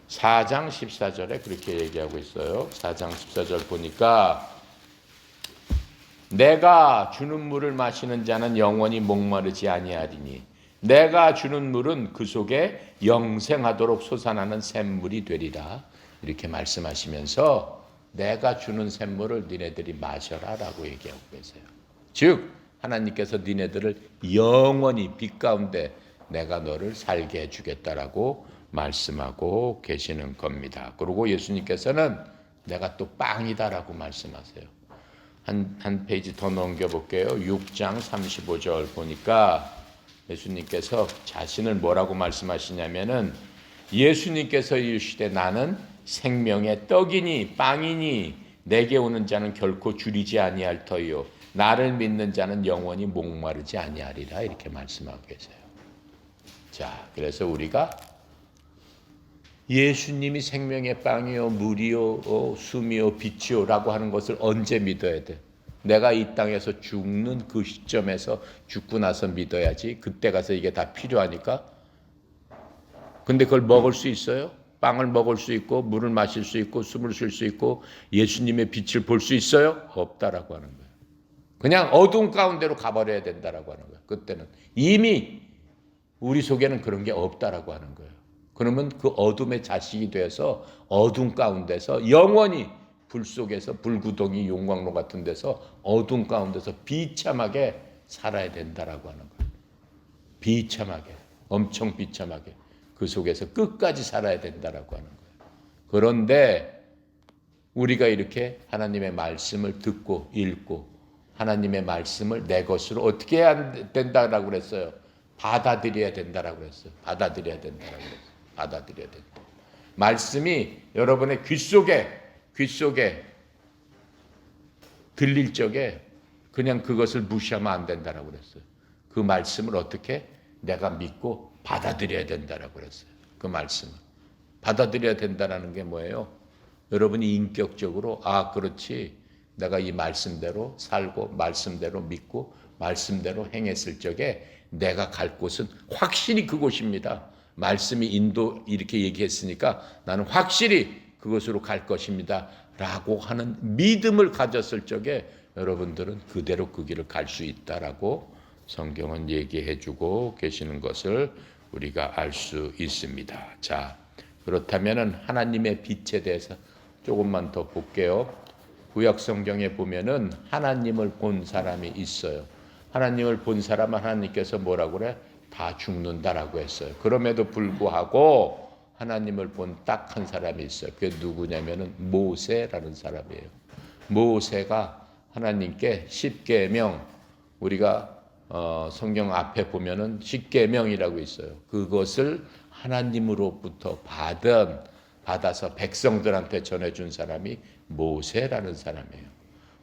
4장 14절에 그렇게 얘기하고 있어요. 4장 14절 보니까 내가 주는 물을 마시는 자는 영원히 목마르지 아니하리니 내가 주는 물은 그 속에 영생하도록 솟아나는 샘물이 되리라. 이렇게 말씀하시면서 내가 주는 샘물을 니네들이 마셔라라고 얘기하고 계세요. 즉 하나님께서 니네들을 영원히 빛 가운데 내가 너를 살게 해주겠다라고 말씀하고 계시는 겁니다. 그리고 예수님께서는 내가 또 빵이다라고 말씀하세요. 한 페이지 더 넘겨볼게요. 6장 35절 보니까 예수님께서 자신을 뭐라고 말씀하시냐면은 예수님께서 이르시되 나는 생명의 떡이니 빵이니 내게 오는 자는 결코 줄이지 아니할 터이요 나를 믿는 자는 영원히 목마르지 아니하리라 이렇게 말씀하고 계세요. 자, 그래서 우리가 예수님이 생명의 빵이요 물이요 숨이요 빛이요라고 하는 것을 언제 믿어야 돼? 내가 이 땅에서 죽는 그 시점에서 죽고 나서 믿어야지. 그때 가서 이게 다 필요하니까. 근데 그걸 먹을 수 있어요? 빵을 먹을 수 있고 물을 마실 수 있고 숨을 쉴 수 있고 예수님의 빛을 볼 수 있어요? 없다라고 하는 거예요. 그냥 어두운 가운데로 가버려야 된다라고 하는 거예요. 그때는 이미 우리 속에는 그런 게 없다라고 하는 거예요. 그러면 그 어둠의 자식이 되어서 어둠 가운데서 영원히 불 속에서 불구덩이 용광로 같은 데서 어둠 가운데서 비참하게 살아야 된다라고 하는 거예요. 비참하게, 엄청 비참하게 그 속에서 끝까지 살아야 된다라고 하는 거예요. 그런데 우리가 이렇게 하나님의 말씀을 듣고 읽고 하나님의 말씀을 내 것으로 어떻게 해야 된다라고 그랬어요? 받아들여야 된다라고 그랬어요. 받아들여야 된다라고 그랬어요. 받아들여야 된다. 말씀이 여러분의 귀 속에 들릴 적에 그냥 그것을 무시하면 안 된다라고 그랬어요. 그 말씀을 어떻게 내가 믿고 받아들여야 된다라고 그랬어요. 그 말씀을 받아들여야 된다라는 게 뭐예요? 여러분이 인격적으로 그렇지 내가 이 말씀대로 살고 말씀대로 믿고 말씀대로 행했을 적에 내가 갈 곳은 확실히 그곳입니다. 말씀이 인도 이렇게 얘기했으니까 나는 확실히 그것으로 갈 것입니다. 라고 하는 믿음을 가졌을 적에 여러분들은 그대로 그 길을 갈 수 있다라고 성경은 얘기해 주고 계시는 것을 우리가 알 수 있습니다. 자, 그렇다면은 하나님의 빛에 대해서 조금만 더 볼게요. 구약 성경에 보면은 하나님을 본 사람이 있어요. 하나님을 본 사람은 하나님께서 뭐라고 그래? 다 죽는다라고 했어요. 그럼에도 불구하고 하나님을 본 딱 한 사람이 있어요. 그게 누구냐면은 모세라는 사람이에요. 모세가 하나님께 십계명 우리가 성경 앞에 보면은 십계명이라고 있어요. 그것을 하나님으로부터 받아서 백성들한테 전해준 사람이 모세라는 사람이에요.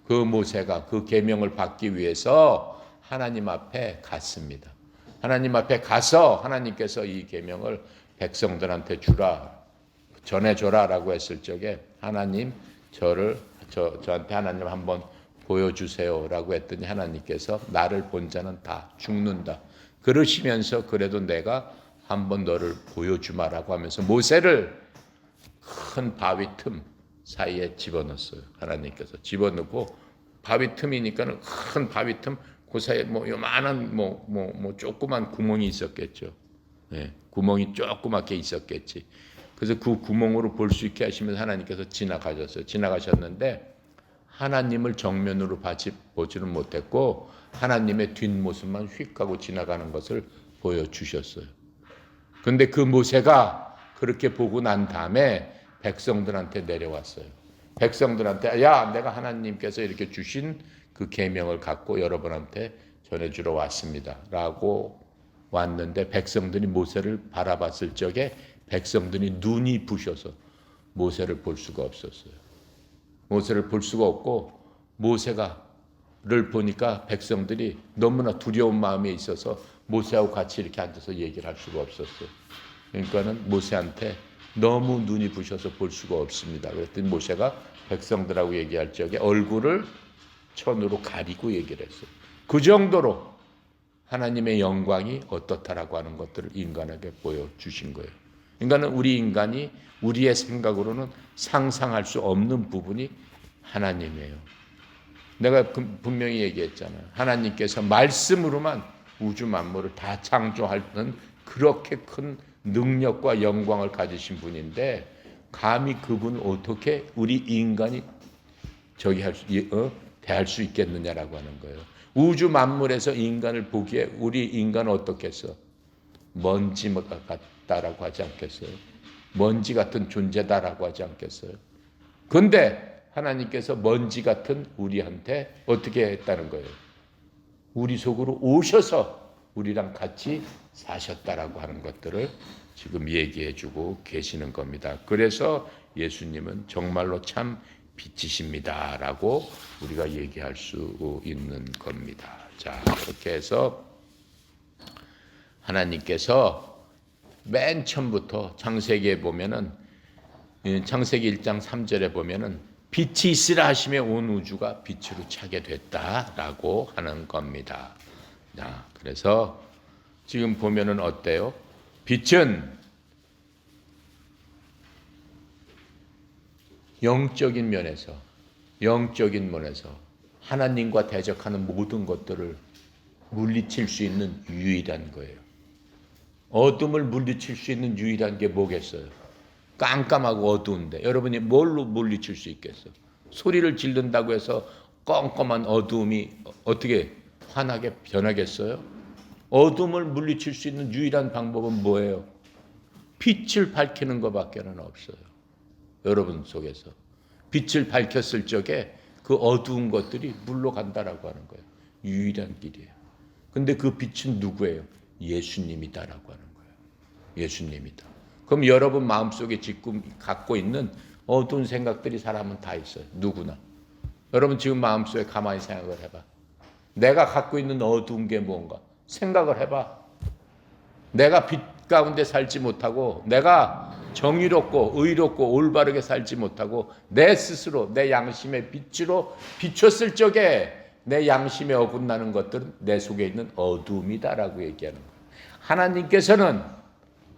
그 모세가 그 계명을 받기 위해서 하나님 앞에 갔습니다. 하나님 앞에 가서 하나님께서 이 계명을 백성들한테 전해줘라라고 했을 적에 하나님 저한테 하나님 한번 보여주세요라고 했더니 하나님께서 나를 본 자는 다 죽는다. 그러시면서 그래도 내가 한번 너를 보여주마라고 하면서 모세를 큰 바위 틈 사이에 집어넣었어요. 하나님께서 집어넣고 바위 틈이니까는 큰 바위 틈, 그 사이에 뭐 요만한 뭐 조그만 구멍이 있었겠죠. 예, 구멍이 조그맣게 있었겠지. 그래서 그 구멍으로 볼 수 있게 하시면서 하나님께서 지나가셨어요. 지나가셨는데 하나님을 정면으로 보지는 못했고 하나님의 뒷모습만 휙 하고 지나가는 것을 보여주셨어요. 그런데 그 모세가 그렇게 보고 난 다음에 백성들한테 내려왔어요. 백성들한테 야, 내가 하나님께서 이렇게 주신 그 계명을 갖고 여러분한테 전해주러 왔습니다 라고 왔는데 백성들이 모세를 바라봤을 적에 백성들이 눈이 부셔서 모세를 볼 수가 없었어요. 모세를 볼 수가 없고 모세가를 보니까 백성들이 너무나 두려운 마음에 있어서 모세하고 같이 이렇게 앉아서 얘기를 할 수가 없었어요. 그러니까는 모세한테 너무 눈이 부셔서 볼 수가 없습니다. 그랬더니 모세가 백성들하고 얘기할 적에 얼굴을 천으로 가리고 얘기를 했어요. 그 정도로 하나님의 영광이 어떻다라고 하는 것들을 인간에게 보여주신 거예요. 인간은 우리 인간이 우리의 생각으로는 상상할 수 없는 부분이 하나님이에요. 내가 분명히 얘기했잖아요. 하나님께서 말씀으로만 우주 만물을 다 창조하는 그렇게 큰 능력과 영광을 가지신 분인데 감히 그분 어떻게 우리 인간이 대할 수 있겠느냐라고 하는 거예요. 우주 만물에서 인간을 보기에 우리 인간은 어떻겠어? 먼지 같다라고 하지 않겠어요? 먼지 같은 존재다라고 하지 않겠어요? 그런데 하나님께서 먼지 같은 우리한테 어떻게 했다는 거예요? 우리 속으로 오셔서 우리랑 같이 사셨다라고 하는 것들을 지금 얘기해 주고 계시는 겁니다. 그래서 예수님은 정말로 참 빛이십니다라고 우리가 얘기할 수 있는 겁니다. 자, 그렇게 해서 하나님께서 맨 처음부터 창세기에 보면은 창세기 1장 3절에 보면은 빛이 있으라 하시며 온 우주가 빛으로 차게 됐다라고 하는 겁니다. 자, 그래서 지금 보면은 어때요? 빛은 영적인 면에서 하나님과 대적하는 모든 것들을 물리칠 수 있는 유일한 거예요. 어둠을 물리칠 수 있는 유일한 게 뭐겠어요? 깜깜하고 어두운데 여러분이 뭘로 물리칠 수 있겠어? 소리를 지른다고 해서 껌껌한 어두움이 어떻게 환하게 변하겠어요? 어둠을 물리칠 수 있는 유일한 방법은 뭐예요? 빛을 밝히는 것밖에는 없어요. 여러분 속에서 빛을 밝혔을 적에 그 어두운 것들이 물러간다라고 하는 거예요. 유일한 길이에요. 근데 그 빛은 누구예요? 예수님이다라고 하는 거예요. 예수님이다. 그럼 여러분 마음속에 지금 갖고 있는 어두운 생각들이 사람은 다 있어요. 누구나. 여러분 지금 마음속에 가만히 생각을 해봐. 내가 갖고 있는 어두운 게 뭔가 생각을 해봐. 내가 빛 가운데 살지 못하고 내가 정의롭고 의롭고 올바르게 살지 못하고 내 스스로 내 양심의 빛으로 비췄을 적에 내 양심에 어긋나는 것들은 내 속에 있는 어두움이다라고 얘기하는 거예요.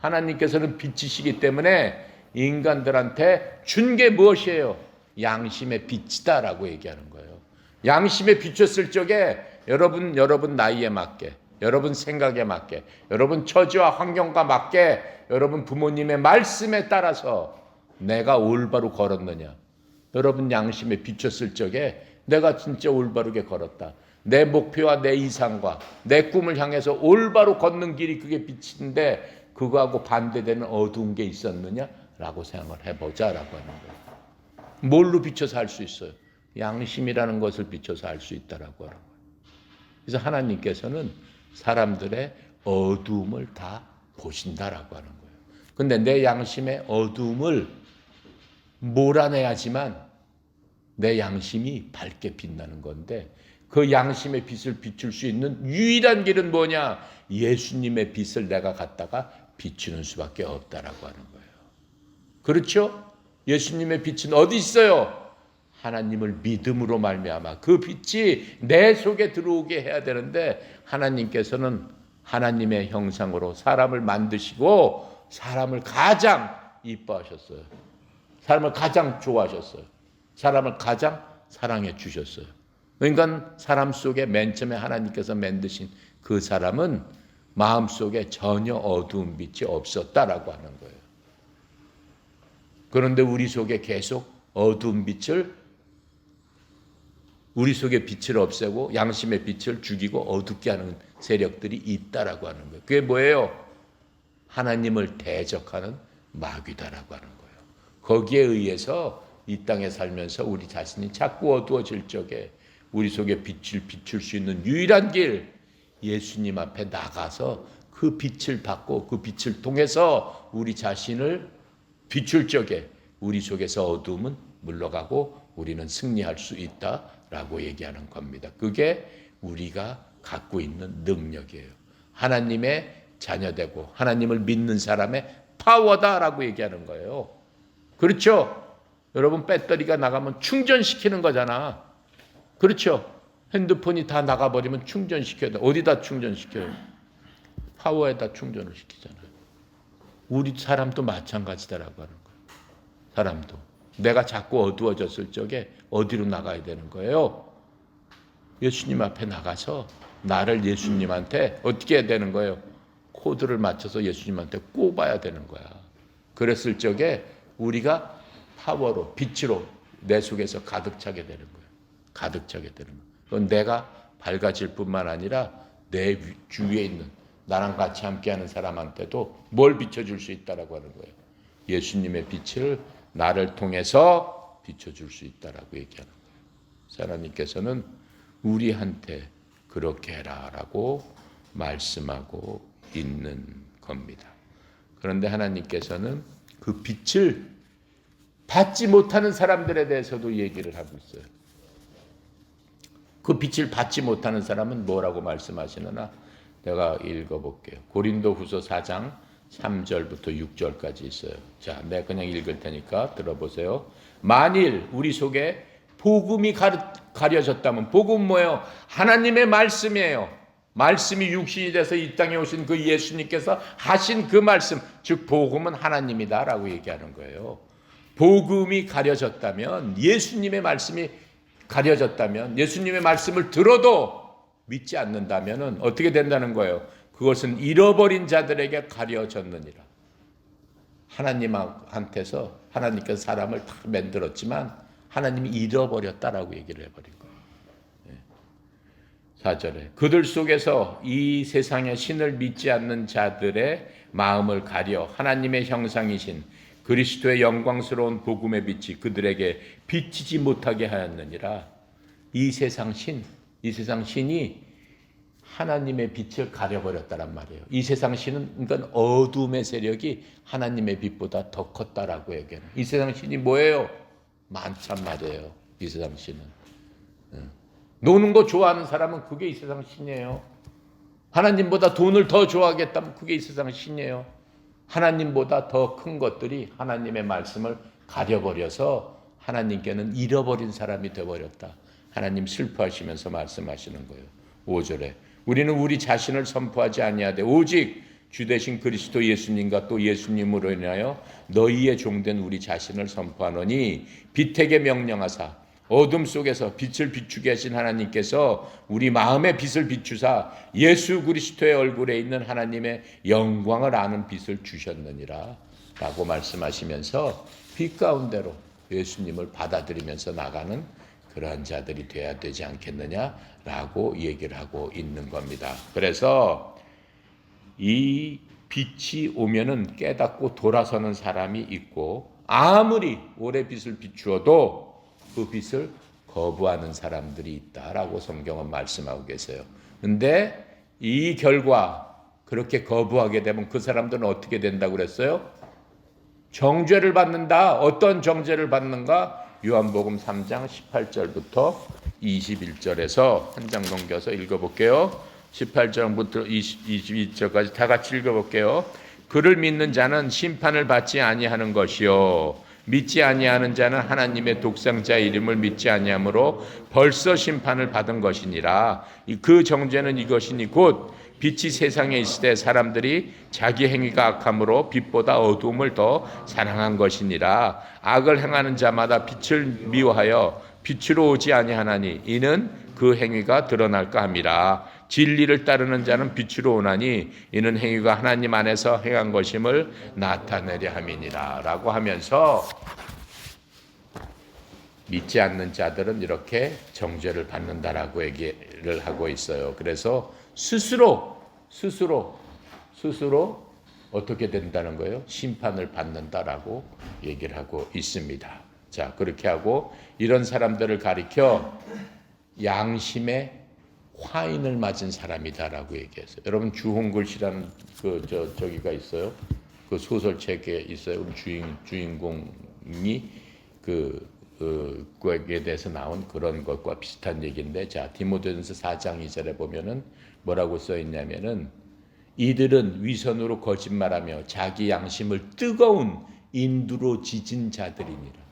하나님께서는 빛이시기 때문에 인간들한테 준 게 무엇이에요? 양심의 빛이다라고 얘기하는 거예요. 양심에 비췄을 적에 여러분 나이에 맞게, 여러분 생각에 맞게, 여러분 처지와 환경과 맞게, 여러분 부모님의 말씀에 따라서 내가 올바로 걸었느냐. 여러분 양심에 비췄을 적에 내가 진짜 올바르게 걸었다. 내 목표와 내 이상과 내 꿈을 향해서 올바로 걷는 길이 그게 빛인데 그거하고 반대되는 어두운 게 있었느냐라고 생각을 해보자라고 하는 거예요. 뭘로 비춰서 할 수 있어요? 양심이라는 것을 비춰서 알 수 있다라고 하는 거예요. 그래서 하나님께서는 사람들의 어두움을 다 보신다라고 하는 거예요. 근데 내 양심의 어두움을 몰아내야지만 내 양심이 밝게 빛나는 건데 그 양심의 빛을 비출 수 있는 유일한 길은 뭐냐? 예수님의 빛을 내가 갖다가 비추는 수밖에 없다라고 하는 거예요. 그렇죠? 예수님의 빛은 어디 있어요? 하나님을 믿음으로 말미암아 그 빛이 내 속에 들어오게 해야 되는데 하나님께서는 하나님의 형상으로 사람을 만드시고 사람을 가장 이뻐하셨어요. 사람을 가장 좋아하셨어요. 사람을 가장 사랑해 주셨어요. 그러니까 사람 속에 맨 처음에 하나님께서 만드신 그 사람은 마음속에 전혀 어두운 빛이 없었다라고 하는 거예요. 그런데 우리 속에 계속 어두운 빛을, 우리 속에 빛을 없애고 양심의 빛을 죽이고 어둡게 하는 세력들이 있다라고 하는 거예요. 그게 뭐예요? 하나님을 대적하는 마귀다라고 하는 거예요. 거기에 의해서 이 땅에 살면서 우리 자신이 자꾸 어두워질 적에 우리 속에 빛을 비출 수 있는 유일한 길, 예수님 앞에 나가서 그 빛을 받고 그 빛을 통해서 우리 자신을 비출 적에 우리 속에서 어두움은 물러가고 우리는 승리할 수 있다라고 얘기하는 겁니다. 그게 우리가 갖고 있는 능력이에요. 하나님의 자녀되고 하나님을 믿는 사람의 파워다라고 얘기하는 거예요. 그렇죠? 여러분, 배터리가 나가면 충전시키는 거잖아. 그렇죠? 핸드폰이 다 나가버리면 충전시켜야 돼. 어디다 충전시켜요? 파워에다 충전을 시키잖아요. 우리 사람도 마찬가지다라고 하는 거예요. 사람도. 내가 자꾸 어두워졌을 적에 어디로 나가야 되는 거예요? 예수님 앞에 나가서 나를 예수님한테 어떻게 해야 되는 거예요? 코드를 맞춰서 예수님한테 꼽아야 되는 거야. 그랬을 적에 우리가 파워로, 빛으로 내 속에서 가득 차게 되는 거예요. 가득 차게 되는 거예요. 그건 내가 밝아질 뿐만 아니라 내 주위에 있는 나랑 같이 함께하는 사람한테도 뭘 비춰줄 수 있다라고 하는 거예요. 예수님의 빛을 나를 통해서 비춰줄 수 있다라고 얘기하는 거예요. 하나님께서는 우리한테 그렇게 해라라고 말씀하고 있는 겁니다. 그런데 하나님께서는 그 빛을 받지 못하는 사람들에 대해서도 얘기를 하고 있어요. 그 빛을 받지 못하는 사람은 뭐라고 말씀하시느냐? 내가 읽어볼게요. 고린도후서 4장 3절부터 6절까지 있어요. 자, 내가 그냥 읽을 테니까 들어보세요. 만일 우리 속에 복음이 가려졌다면, 복음은 뭐예요? 하나님의 말씀이에요. 말씀이 육신이 돼서 이 땅에 오신 그 예수님께서 하신 그 말씀, 즉 복음은 하나님이다라고 얘기하는 거예요. 복음이 가려졌다면, 예수님의 말씀이 가려졌다면, 예수님의 말씀을 들어도 믿지 않는다면 어떻게 된다는 거예요? 그것은 잃어버린 자들에게 가려졌느니라. 하나님한테서, 하나님께서 사람을 다 만들었지만 하나님이 잃어버렸다라고 얘기를 해버린 거예요. 4절에 그들 속에서 이 세상의 신을 믿지 않는 자들의 마음을 가려 하나님의 형상이신 그리스도의 영광스러운 복음의 빛이 그들에게 비치지 못하게 하였느니라. 이 세상 신이 하나님의 빛을 가려버렸다란 말이에요. 이 세상 신은 그러니까 어둠의 세력이 하나님의 빛보다 더 컸다라고 얘기해요. 이 세상 신이 뭐예요? 많단 말이에요. 이 세상 신은. 노는 거 좋아하는 사람은 그게 이 세상 신이에요. 하나님보다 돈을 더 좋아하겠다면 그게 이 세상 신이에요. 하나님보다 더 큰 것들이 하나님의 말씀을 가려버려서 하나님께는 잃어버린 사람이 되어버렸다. 하나님 슬퍼하시면서 말씀하시는 거예요. 5절에 우리는 우리 자신을 선포하지 아니하되 오직 주 되신 그리스도 예수님과 또 예수님으로 인하여 너희의 종된 우리 자신을 선포하노니 빛에게 명령하사 어둠 속에서 빛을 비추게 하신 하나님께서 우리 마음의 빛을 비추사 예수 그리스도의 얼굴에 있는 하나님의 영광을 아는 빛을 주셨느니라 라고 말씀하시면서 빛 가운데로 예수님을 받아들이면서 나가는 그러한 자들이 돼야 되지 않겠느냐라고 얘기를 하고 있는 겁니다. 그래서 이 빛이 오면은 깨닫고 돌아서는 사람이 있고 아무리 오래 빛을 비추어도 그 빛을 거부하는 사람들이 있다라고 성경은 말씀하고 계세요. 근데 이 결과 그렇게 거부하게 되면 그 사람들은 어떻게 된다고 그랬어요? 정죄를 받는다. 어떤 정죄를 받는가? 요한복음 3장 18절부터 21절에서 한 장 넘겨서 읽어볼게요. 18절부터 22절까지 다 같이 읽어볼게요. 그를 믿는 자는 심판을 받지 아니하는 것이요 믿지 아니하는 자는 하나님의 독생자의 이름을 믿지 아니하므로 벌써 심판을 받은 것이니라. 그 정죄는 이것이니 곧 빛이 세상에 있을 때 사람들이 자기 행위가 악함으로 빛보다 어두움을 더 사랑한 것이니라. 악을 행하는 자마다 빛을 미워하여 빛으로 오지 아니하나니 이는 그 행위가 드러날까 함이라. 진리를 따르는 자는 빛으로 오나니 이는 행위가 하나님 안에서 행한 것임을 나타내려 함이니라. 라고 하면서 믿지 않는 자들은 이렇게 정죄를 받는다라고 얘기를 하고 있어요. 그래서 스스로 어떻게 된다는 거예요? 심판을 받는다라고 얘기를 하고 있습니다. 자, 그렇게 하고 이런 사람들을 가리켜 양심의 화인을 맞은 사람이다라고 얘기했어요. 여러분 주홍글 씨라는 저기가 있어요. 그 소설책에 있어요. 우리 주인공이 그에 대해서 나온 그런 것과 비슷한 얘기인데, 자 디모데전서 4장 2절에 보면은 뭐라고 써 있냐면은 이들은 위선으로 거짓말하며 자기 양심을 뜨거운 인두로 지진 자들이니라.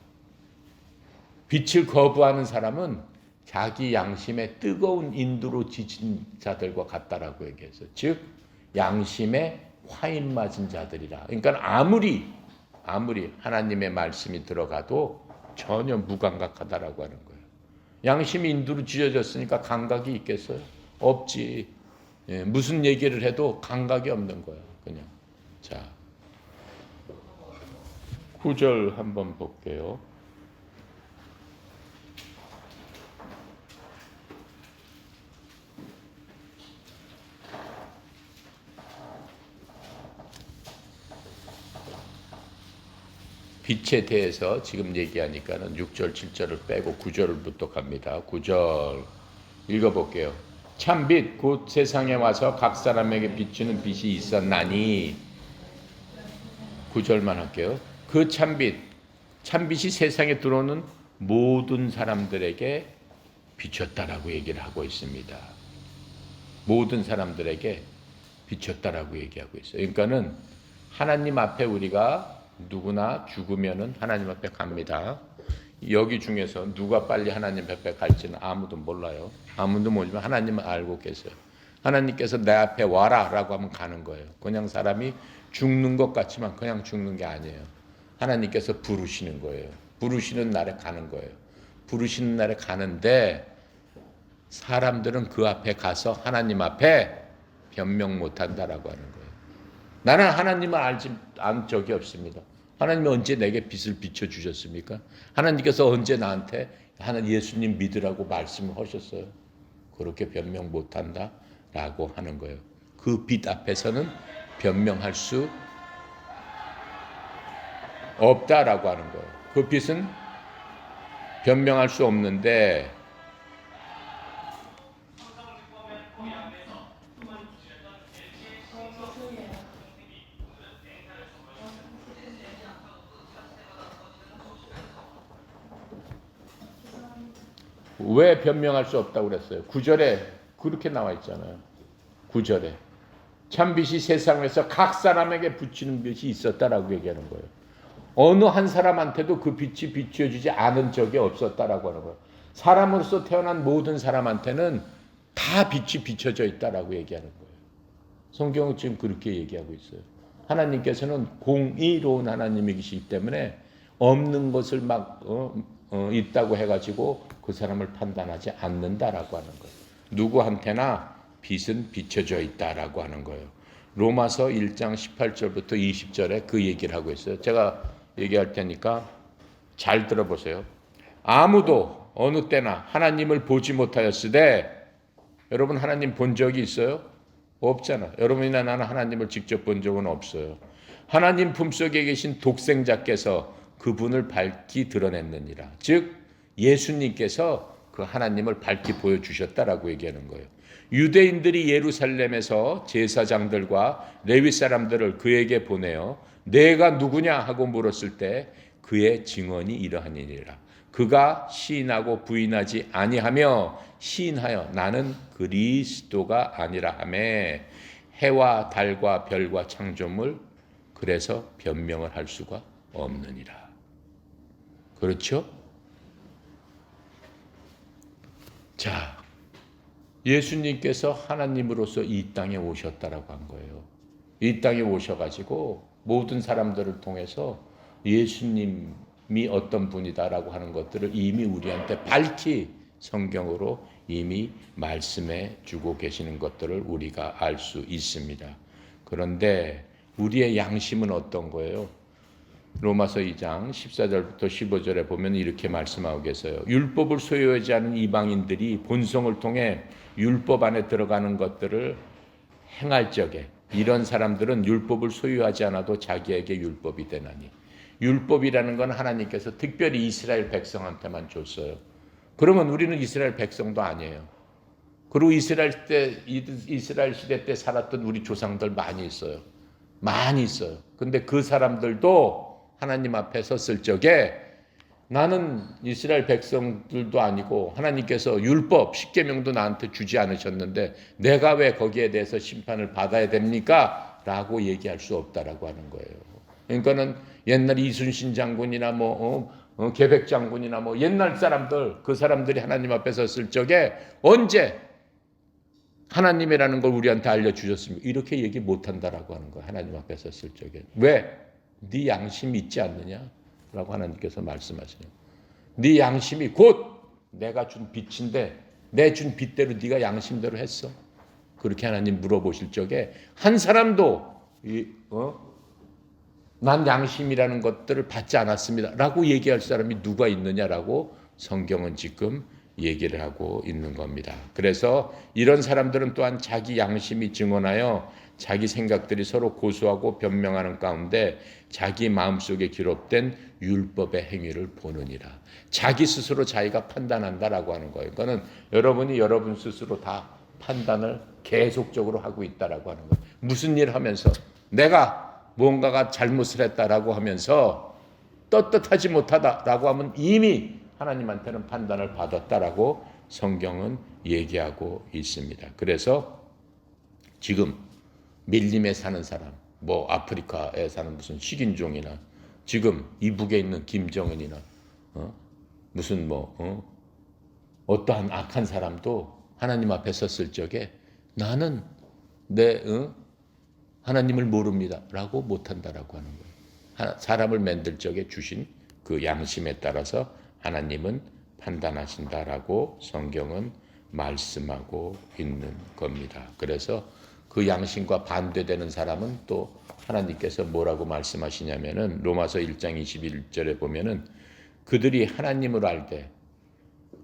빛을 거부하는 사람은 자기 양심의 뜨거운 인두로 지진 자들과 같다라고 얘기했어요. 즉 양심에 화인 맞은 자들이라. 그러니까 아무리 하나님의 말씀이 들어가도 전혀 무감각하다라고 하는 거예요. 양심이 인두로 지어졌으니까 감각이 있겠어요? 없지. 예, 무슨 얘기를 해도 감각이 없는 거예요. 그냥. 자, 9절 한번 볼게요. 빛에 대해서 지금 얘기하니까는 6절, 7절을 빼고 9절부터 갑니다. 9절 읽어볼게요. 참빛 곧 세상에 와서 각 사람에게 비추는 빛이 있었나니 9절만 할게요. 그 참빛이 세상에 들어오는 모든 사람들에게 비쳤다라고 얘기를 하고 있습니다. 모든 사람들에게 비쳤다라고 얘기하고 있어요. 그러니까는 하나님 앞에 우리가 누구나 죽으면은 하나님 앞에 갑니다. 여기 중에서 누가 빨리 하나님 앞에 갈지는 아무도 몰라요. 아무도 모르지만 하나님은 알고 계세요. 하나님께서 내 앞에 와라 라고 하면 가는 거예요. 그냥 사람이 죽는 것 같지만 그냥 죽는 게 아니에요. 하나님께서 부르시는 거예요. 부르시는 날에 가는 거예요. 부르시는 날에 가는데 사람들은 그 앞에 가서 하나님 앞에 변명 못한다라고 하는 거예요. 나는 하나님을 안 적이 없습니다. 하나님이 언제 내게 빛을 비춰주셨습니까? 하나님께서 언제 나한테 예수님 믿으라고 말씀을 하셨어요? 그렇게 변명 못한다라고 하는 거예요. 그 빛 앞에서는 변명할 수 없다라고 하는 거예요. 그 빛은 변명할 수 없는데 왜 변명할 수 없다고 그랬어요? 9절에 그렇게 나와 있잖아요. 9절에 참빛이 세상에서 각 사람에게 비치는 빛이 있었다라고 얘기하는 거예요. 어느 한 사람한테도 그 빛이 비춰주지 않은 적이 없었다라고 하는 거예요. 사람으로서 태어난 모든 사람한테는 다 빛이 비춰져 있다라고 얘기하는 거예요. 성경은 지금 그렇게 얘기하고 있어요. 하나님께서는 공의로운 하나님이시기 때문에 없는 것을 막 있다고 해가지고 그 사람을 판단하지 않는다라고 하는 거예요. 누구한테나 빛은 비춰져 있다라고 하는 거예요. 로마서 1장 18절부터 20절에 그 얘기를 하고 있어요. 제가 얘기할 테니까 잘 들어보세요. 아무도 어느 때나 하나님을 보지 못하였으되, 여러분 하나님 본 적이 있어요? 없잖아. 여러분이나 나는 하나님을 직접 본 적은 없어요. 하나님 품속에 계신 독생자께서 그분을 밝히 드러냈느니라. 즉 예수님께서 그 하나님을 밝히 보여주셨다라고 얘기하는 거예요. 유대인들이 예루살렘에서 제사장들과 레위 사람들을 그에게 보내어 내가 누구냐 하고 물었을 때 그의 증언이 이러하니라. 그가 시인하고 부인하지 아니하며 시인하여 나는 그리스도가 아니라 하며 해와 달과 별과 창조물, 그래서 변명을 할 수가 없느니라. 그렇죠? 자, 예수님께서 하나님으로서 이 땅에 오셨다라고 한 거예요. 이 땅에 오셔가지고 모든 사람들을 통해서 예수님이 어떤 분이다라고 하는 것들을 이미 우리한테 밝히 성경으로 이미 말씀해 주고 계시는 것들을 우리가 알 수 있습니다. 그런데 우리의 양심은 어떤 거예요? 로마서 2장 14절부터 15절에 보면 이렇게 말씀하고 계세요. 율법을 소유하지 않은 이방인들이 본성을 통해 율법 안에 들어가는 것들을 행할 적에 이런 사람들은 율법을 소유하지 않아도 자기에게 율법이 되나니. 율법이라는 건 하나님께서 특별히 이스라엘 백성한테만 줬어요. 그러면 우리는 이스라엘 백성도 아니에요. 그리고 이스라엘 시대 때 살았던 우리 조상들 많이 있어요. 많이 있어요. 근데 그 사람들도 하나님 앞에 섰을 적에 나는 이스라엘 백성들도 아니고 하나님께서 율법, 십계명도 나한테 주지 않으셨는데 내가 왜 거기에 대해서 심판을 받아야 됩니까? 라고 얘기할 수 없다라고 하는 거예요. 그러니까는 옛날 이순신 장군이나 계백 장군이나 옛날 사람들, 그 사람들이 하나님 앞에 섰을 적에 언제 하나님이라는 걸 우리한테 알려주셨습니까? 이렇게 얘기 못한다라고 하는 거예요. 하나님 앞에 섰을 적에. 왜? 네 양심이 있지 않느냐? 라고 하나님께서 말씀하시네요. 네 양심이 곧 내가 준 빛인데 내 준 빛대로 네가 양심대로 했어? 그렇게 하나님 물어보실 적에 한 사람도 난 양심이라는 것들을 받지 않았습니다. 라고 얘기할 사람이 누가 있느냐라고 성경은 지금 얘기를 하고 있는 겁니다. 그래서 이런 사람들은 또한 자기 양심이 증언하여 자기 생각들이 서로 고소하고 변명하는 가운데 자기 마음속에 기록된 율법의 행위를 보느니라. 자기 스스로 자기가 판단한다라고 하는 거예요. 그거는 여러분이 여러분 스스로 다 판단을 계속적으로 하고 있다라고 하는 거예요. 무슨 일 하면서 내가 뭔가가 잘못을 했다라고 하면서 떳떳하지 못하다라고 하면 이미 하나님한테는 판단을 받았다라고 성경은 얘기하고 있습니다. 그래서 지금 밀림에 사는 사람, 아프리카에 사는 무슨 식인종이나 지금 이북에 있는 김정은이나 무슨 어떠한 악한 사람도 하나님 앞에 섰을 적에 나는 하나님을 모릅니다 라고 못한다라고 하는 거예요. 사람을 만들 적에 주신 그 양심에 따라서 하나님은 판단하신다라고 성경은 말씀하고 있는 겁니다. 그래서 그 양심과 반대되는 사람은 또 하나님께서 뭐라고 말씀하시냐면은 로마서 1장 21절에 보면은 그들이 하나님을 알되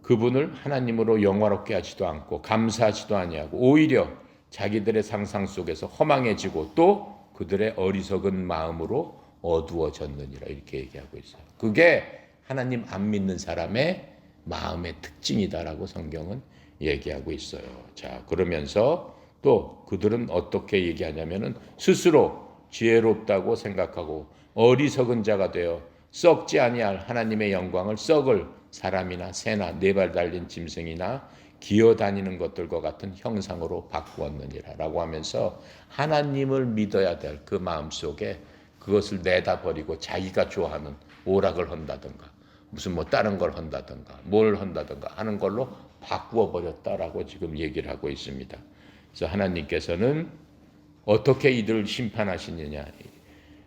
그분을 하나님으로 영화롭게 하지도 않고 감사하지도 아니하고 오히려 자기들의 상상 속에서 허망해지고 또 그들의 어리석은 마음으로 어두워졌느니라 이렇게 얘기하고 있어요. 그게 하나님 안 믿는 사람의 마음의 특징이다라고 성경은 얘기하고 있어요. 자, 그러면서 또 그들은 어떻게 얘기하냐면은 스스로 지혜롭다고 생각하고 어리석은 자가 되어 썩지 아니할 하나님의 영광을 썩을 사람이나 새나 네 발 달린 짐승이나 기어다니는 것들과 같은 형상으로 바꾸었느니라 라고 하면서 하나님을 믿어야 될 그 마음속에 그것을 내다버리고 자기가 좋아하는 오락을 한다든가 무슨 다른 걸 한다든가 뭘 한다든가 하는 걸로 바꾸어 버렸다라고 지금 얘기를 하고 있습니다. 그래서 하나님께서는 어떻게 이들을 심판하시느냐.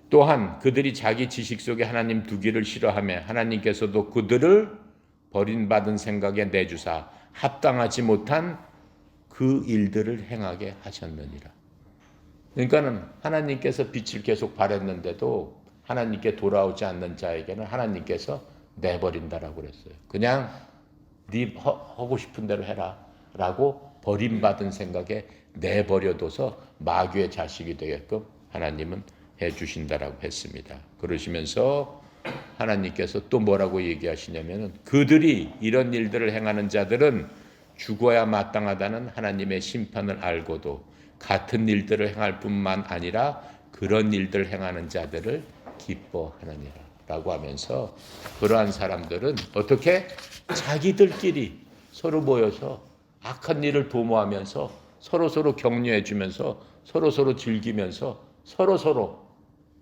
또한 그들이 자기 지식 속에 하나님 두기를 싫어하며 하나님께서도 그들을 버림받은 생각에 내주사 합당하지 못한 그 일들을 행하게 하셨느니라. 그러니까는 하나님께서 빛을 계속 발했는데도 하나님께 돌아오지 않는 자에게는 하나님께서 내버린다라고 그랬어요. 그냥 네 하고 싶은 대로 해라 라고 버림받은 생각에 내버려둬서 마귀의 자식이 되게끔 하나님은 해주신다라고 했습니다. 그러시면서 하나님께서 또 뭐라고 얘기하시냐면은 그들이 이런 일들을 행하는 자들은 죽어야 마땅하다는 하나님의 심판을 알고도 같은 일들을 행할 뿐만 아니라 그런 일들을 행하는 자들을 기뻐하느니라 라고 하면서 그러한 사람들은 어떻게 자기들끼리 서로 모여서 악한 일을 도모하면서 서로서로 격려해 주면서 서로서로 즐기면서 서로서로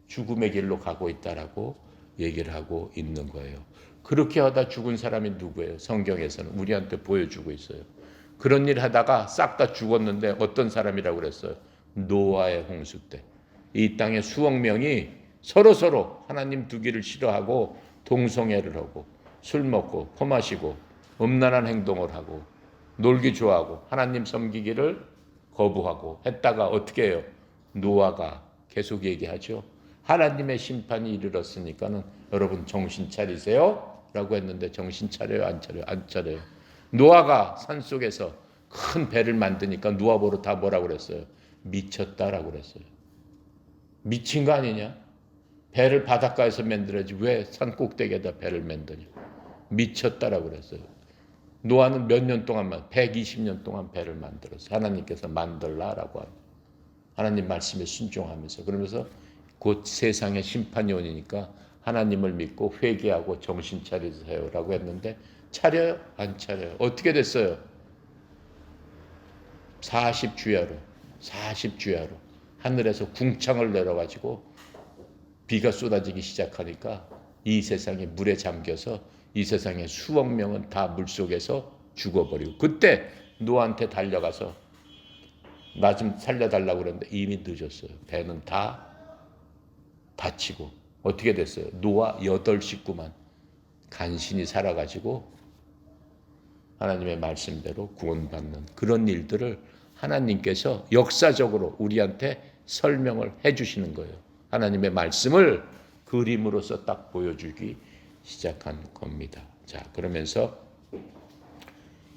죽음의 길로 가고 있다라고 얘기를 하고 있는 거예요. 그렇게 하다 죽은 사람이 누구예요? 성경에서는 우리한테 보여주고 있어요. 그런 일 하다가 싹 다 죽었는데 어떤 사람이라고 그랬어요? 노아의 홍수 때. 이 땅의 수억 명이 서로 하나님 두기를 싫어하고 동성애를 하고 술 먹고 퍼 마시고 음란한 행동을 하고 놀기 좋아하고 하나님 섬기기를 거부하고 했다가 어떻게 해요? 노아가 계속 얘기하죠. 하나님의 심판이 이르렀으니까는 여러분 정신 차리세요 라고 했는데 정신 차려요? 안 차려요? 안 차려요. 노아가 산속에서 큰 배를 만드니까 노아 보러 다 뭐라고 그랬어요? 미쳤다라고 그랬어요. 미친 거 아니냐? 배를 바닷가에서 만들어야지 왜 산 꼭대기에다 배를 만드냐? 미쳤다라고 그랬어요. 노아는 몇 년 동안만 120년 동안 배를 만들었어요. 하나님께서 만들라라고 하는 하나님 말씀에 순종하면서 그러면서 곧 세상에 심판이 오니까 하나님을 믿고 회개하고 정신 차리세요라고 했는데 차려요? 안 차려요? 어떻게 됐어요? 40주야로 하늘에서 궁창을 내려가지고 비가 쏟아지기 시작하니까 이 세상에 물에 잠겨서 이 세상의 수억 명은 다 물속에서 죽어버리고 그때 노아한테 달려가서 나 좀 살려달라고 그랬는데 이미 늦었어요. 배는 다 다치고 어떻게 됐어요? 노아 8식구만 간신히 살아가지고 하나님의 말씀대로 구원받는 그런 일들을 하나님께서 역사적으로 우리한테 설명을 해주시는 거예요. 하나님의 말씀을 그림으로서 딱 보여주기 시작한 겁니다. 자, 그러면서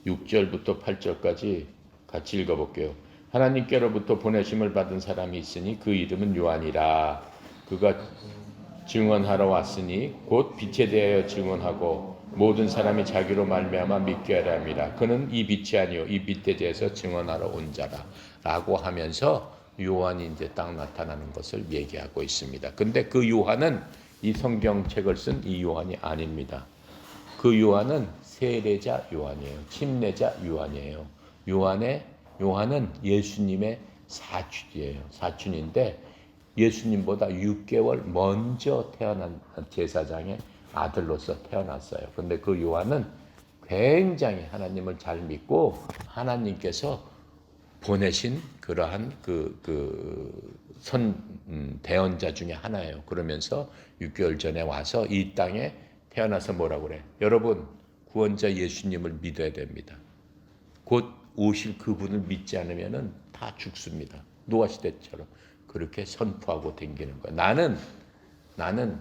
6절부터 8절까지 같이 읽어볼게요. 하나님께로부터 보내심을 받은 사람이 있으니 그 이름은 요한이라. 그가 증언하러 왔으니 곧 빛에 대하여 증언하고 모든 사람이 자기로 말미암아 믿게 하려 함이라. 그는 이 빛이 아니요 이 빛에 대해서 증언하러 온 자라 라고 하면서 요한이 이제 딱 나타나는 것을 얘기하고 있습니다. 근데 그 요한은 이 성경책을 쓴 이 요한이 아닙니다. 그 요한은 세례자 요한이에요. 침례자 요한이에요. 요한은 예수님의 사춘이에요. 사춘인데 예수님보다 6개월 먼저 태어난 제사장의 아들로서 태어났어요. 그런데 그 요한은 굉장히 하나님을 잘 믿고 하나님께서 보내신 그러한 대언자 중에 하나예요. 그러면서 6개월 전에 와서 이 땅에 태어나서 뭐라고 그래? 여러분 구원자 예수님을 믿어야 됩니다. 곧 오실 그분을 믿지 않으면은 다 죽습니다. 노아 시대처럼 그렇게 선포하고 댕기는 거야. 나는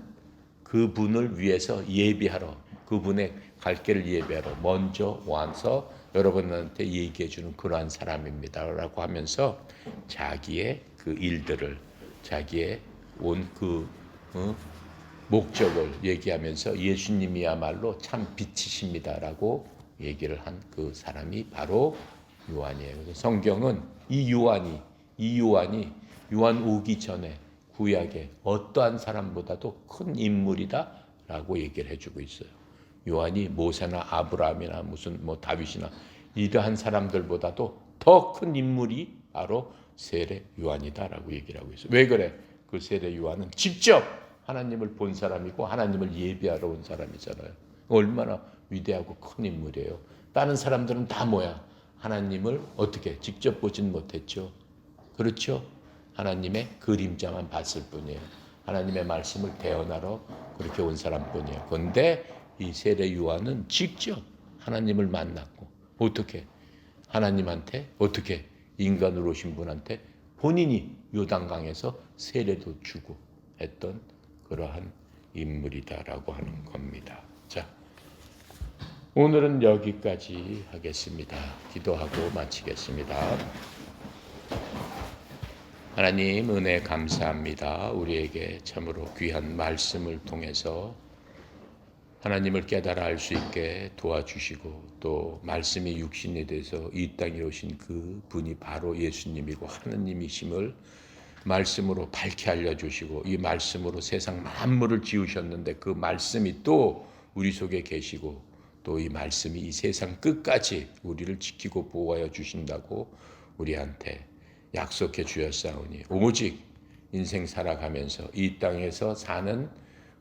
그분을 위해서 예비하러 그분의 갈 길을 예비하러 먼저 와서 여러분한테 얘기해 주는 그러한 사람입니다라고 하면서 자기의 그 일들을 자기의 온 목적을 얘기하면서 예수님이야말로 참 빛이십니다라고 얘기를 한 그 사람이 바로 요한이에요. 성경은 이 요한이 요한 오기 전에 구약에 어떠한 사람보다도 큰 인물이다라고 얘기를 해주고 있어요. 요한이 모세나 아브라함이나 무슨 다윗이나 이러한 사람들보다도 더 큰 인물이 바로 세례 요한이다라고 얘기를 하고 있어요. 왜 그래? 그 세례 요한은 직접 하나님을 본 사람이고 하나님을 예비하러 온 사람이잖아요. 얼마나 위대하고 큰 인물이에요. 다른 사람들은 다 뭐야? 하나님을 어떻게 직접 보진 못했죠. 그렇죠? 하나님의 그림자만 봤을 뿐이에요. 하나님의 말씀을 대언하러 그렇게 온 사람뿐이에요. 그런데 이 세례 요한은 직접 하나님을 만났고 어떻게? 하나님한테 어떻게? 인간으로 오신 분한테 본인이 요단강에서 세례도 주고 했던 그러한 인물이다라고 하는 겁니다. 자, 오늘은 여기까지 하겠습니다. 기도하고 마치겠습니다. 하나님 은혜 감사합니다. 우리에게 참으로 귀한 말씀을 통해서 하나님을 깨달아 알 수 있게 도와주시고 또 말씀이 육신이 돼서 이 땅에 오신 그 분이 바로 예수님이고 하느님이심을 말씀으로 밝히 알려주시고 이 말씀으로 세상 만물을 지으셨는데 그 말씀이 또 우리 속에 계시고 또 이 말씀이 이 세상 끝까지 우리를 지키고 보호하여 주신다고 우리한테 약속해 주셨사오니 오직 인생 살아가면서 이 땅에서 사는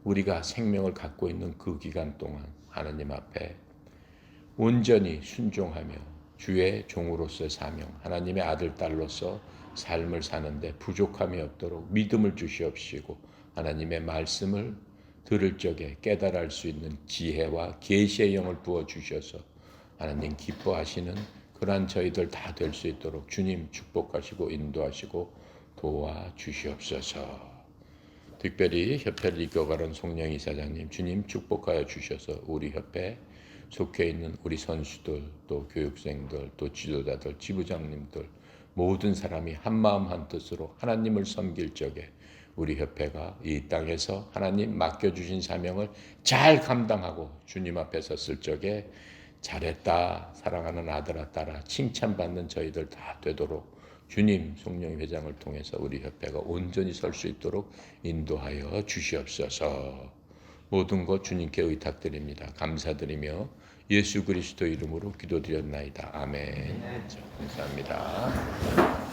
우리가 생명을 갖고 있는 그 기간 동안 하나님 앞에 온전히 순종하며 주의 종으로서의 사명, 하나님의 아들, 딸로서 삶을 사는데 부족함이 없도록 믿음을 주시옵시고 하나님의 말씀을 들을 적에 깨달을 수 있는 지혜와 계시의 영을 부어주셔서 하나님 기뻐하시는 그러한 저희들 다 될 수 있도록 주님 축복하시고 인도하시고 도와주시옵소서. 특별히 협회를 이끌어가는 송영희 사장님 주님 축복하여 주셔서 우리 협회 속해 있는 우리 선수들 또 교육생들 또 지도자들 지부장님들 모든 사람이 한마음 한뜻으로 하나님을 섬길 적에 우리 협회가 이 땅에서 하나님 맡겨주신 사명을 잘 감당하고 주님 앞에 섰을 적에 잘했다 사랑하는 아들아 딸아 칭찬받는 저희들 다 되도록 주님 송영희 회장을 통해서 우리 협회가 온전히 설 수 있도록 인도하여 주시옵소서. 모든 것 주님께 의탁드립니다. 감사드리며 예수 그리스도 이름으로 기도드렸나이다. 아멘. 감사합니다.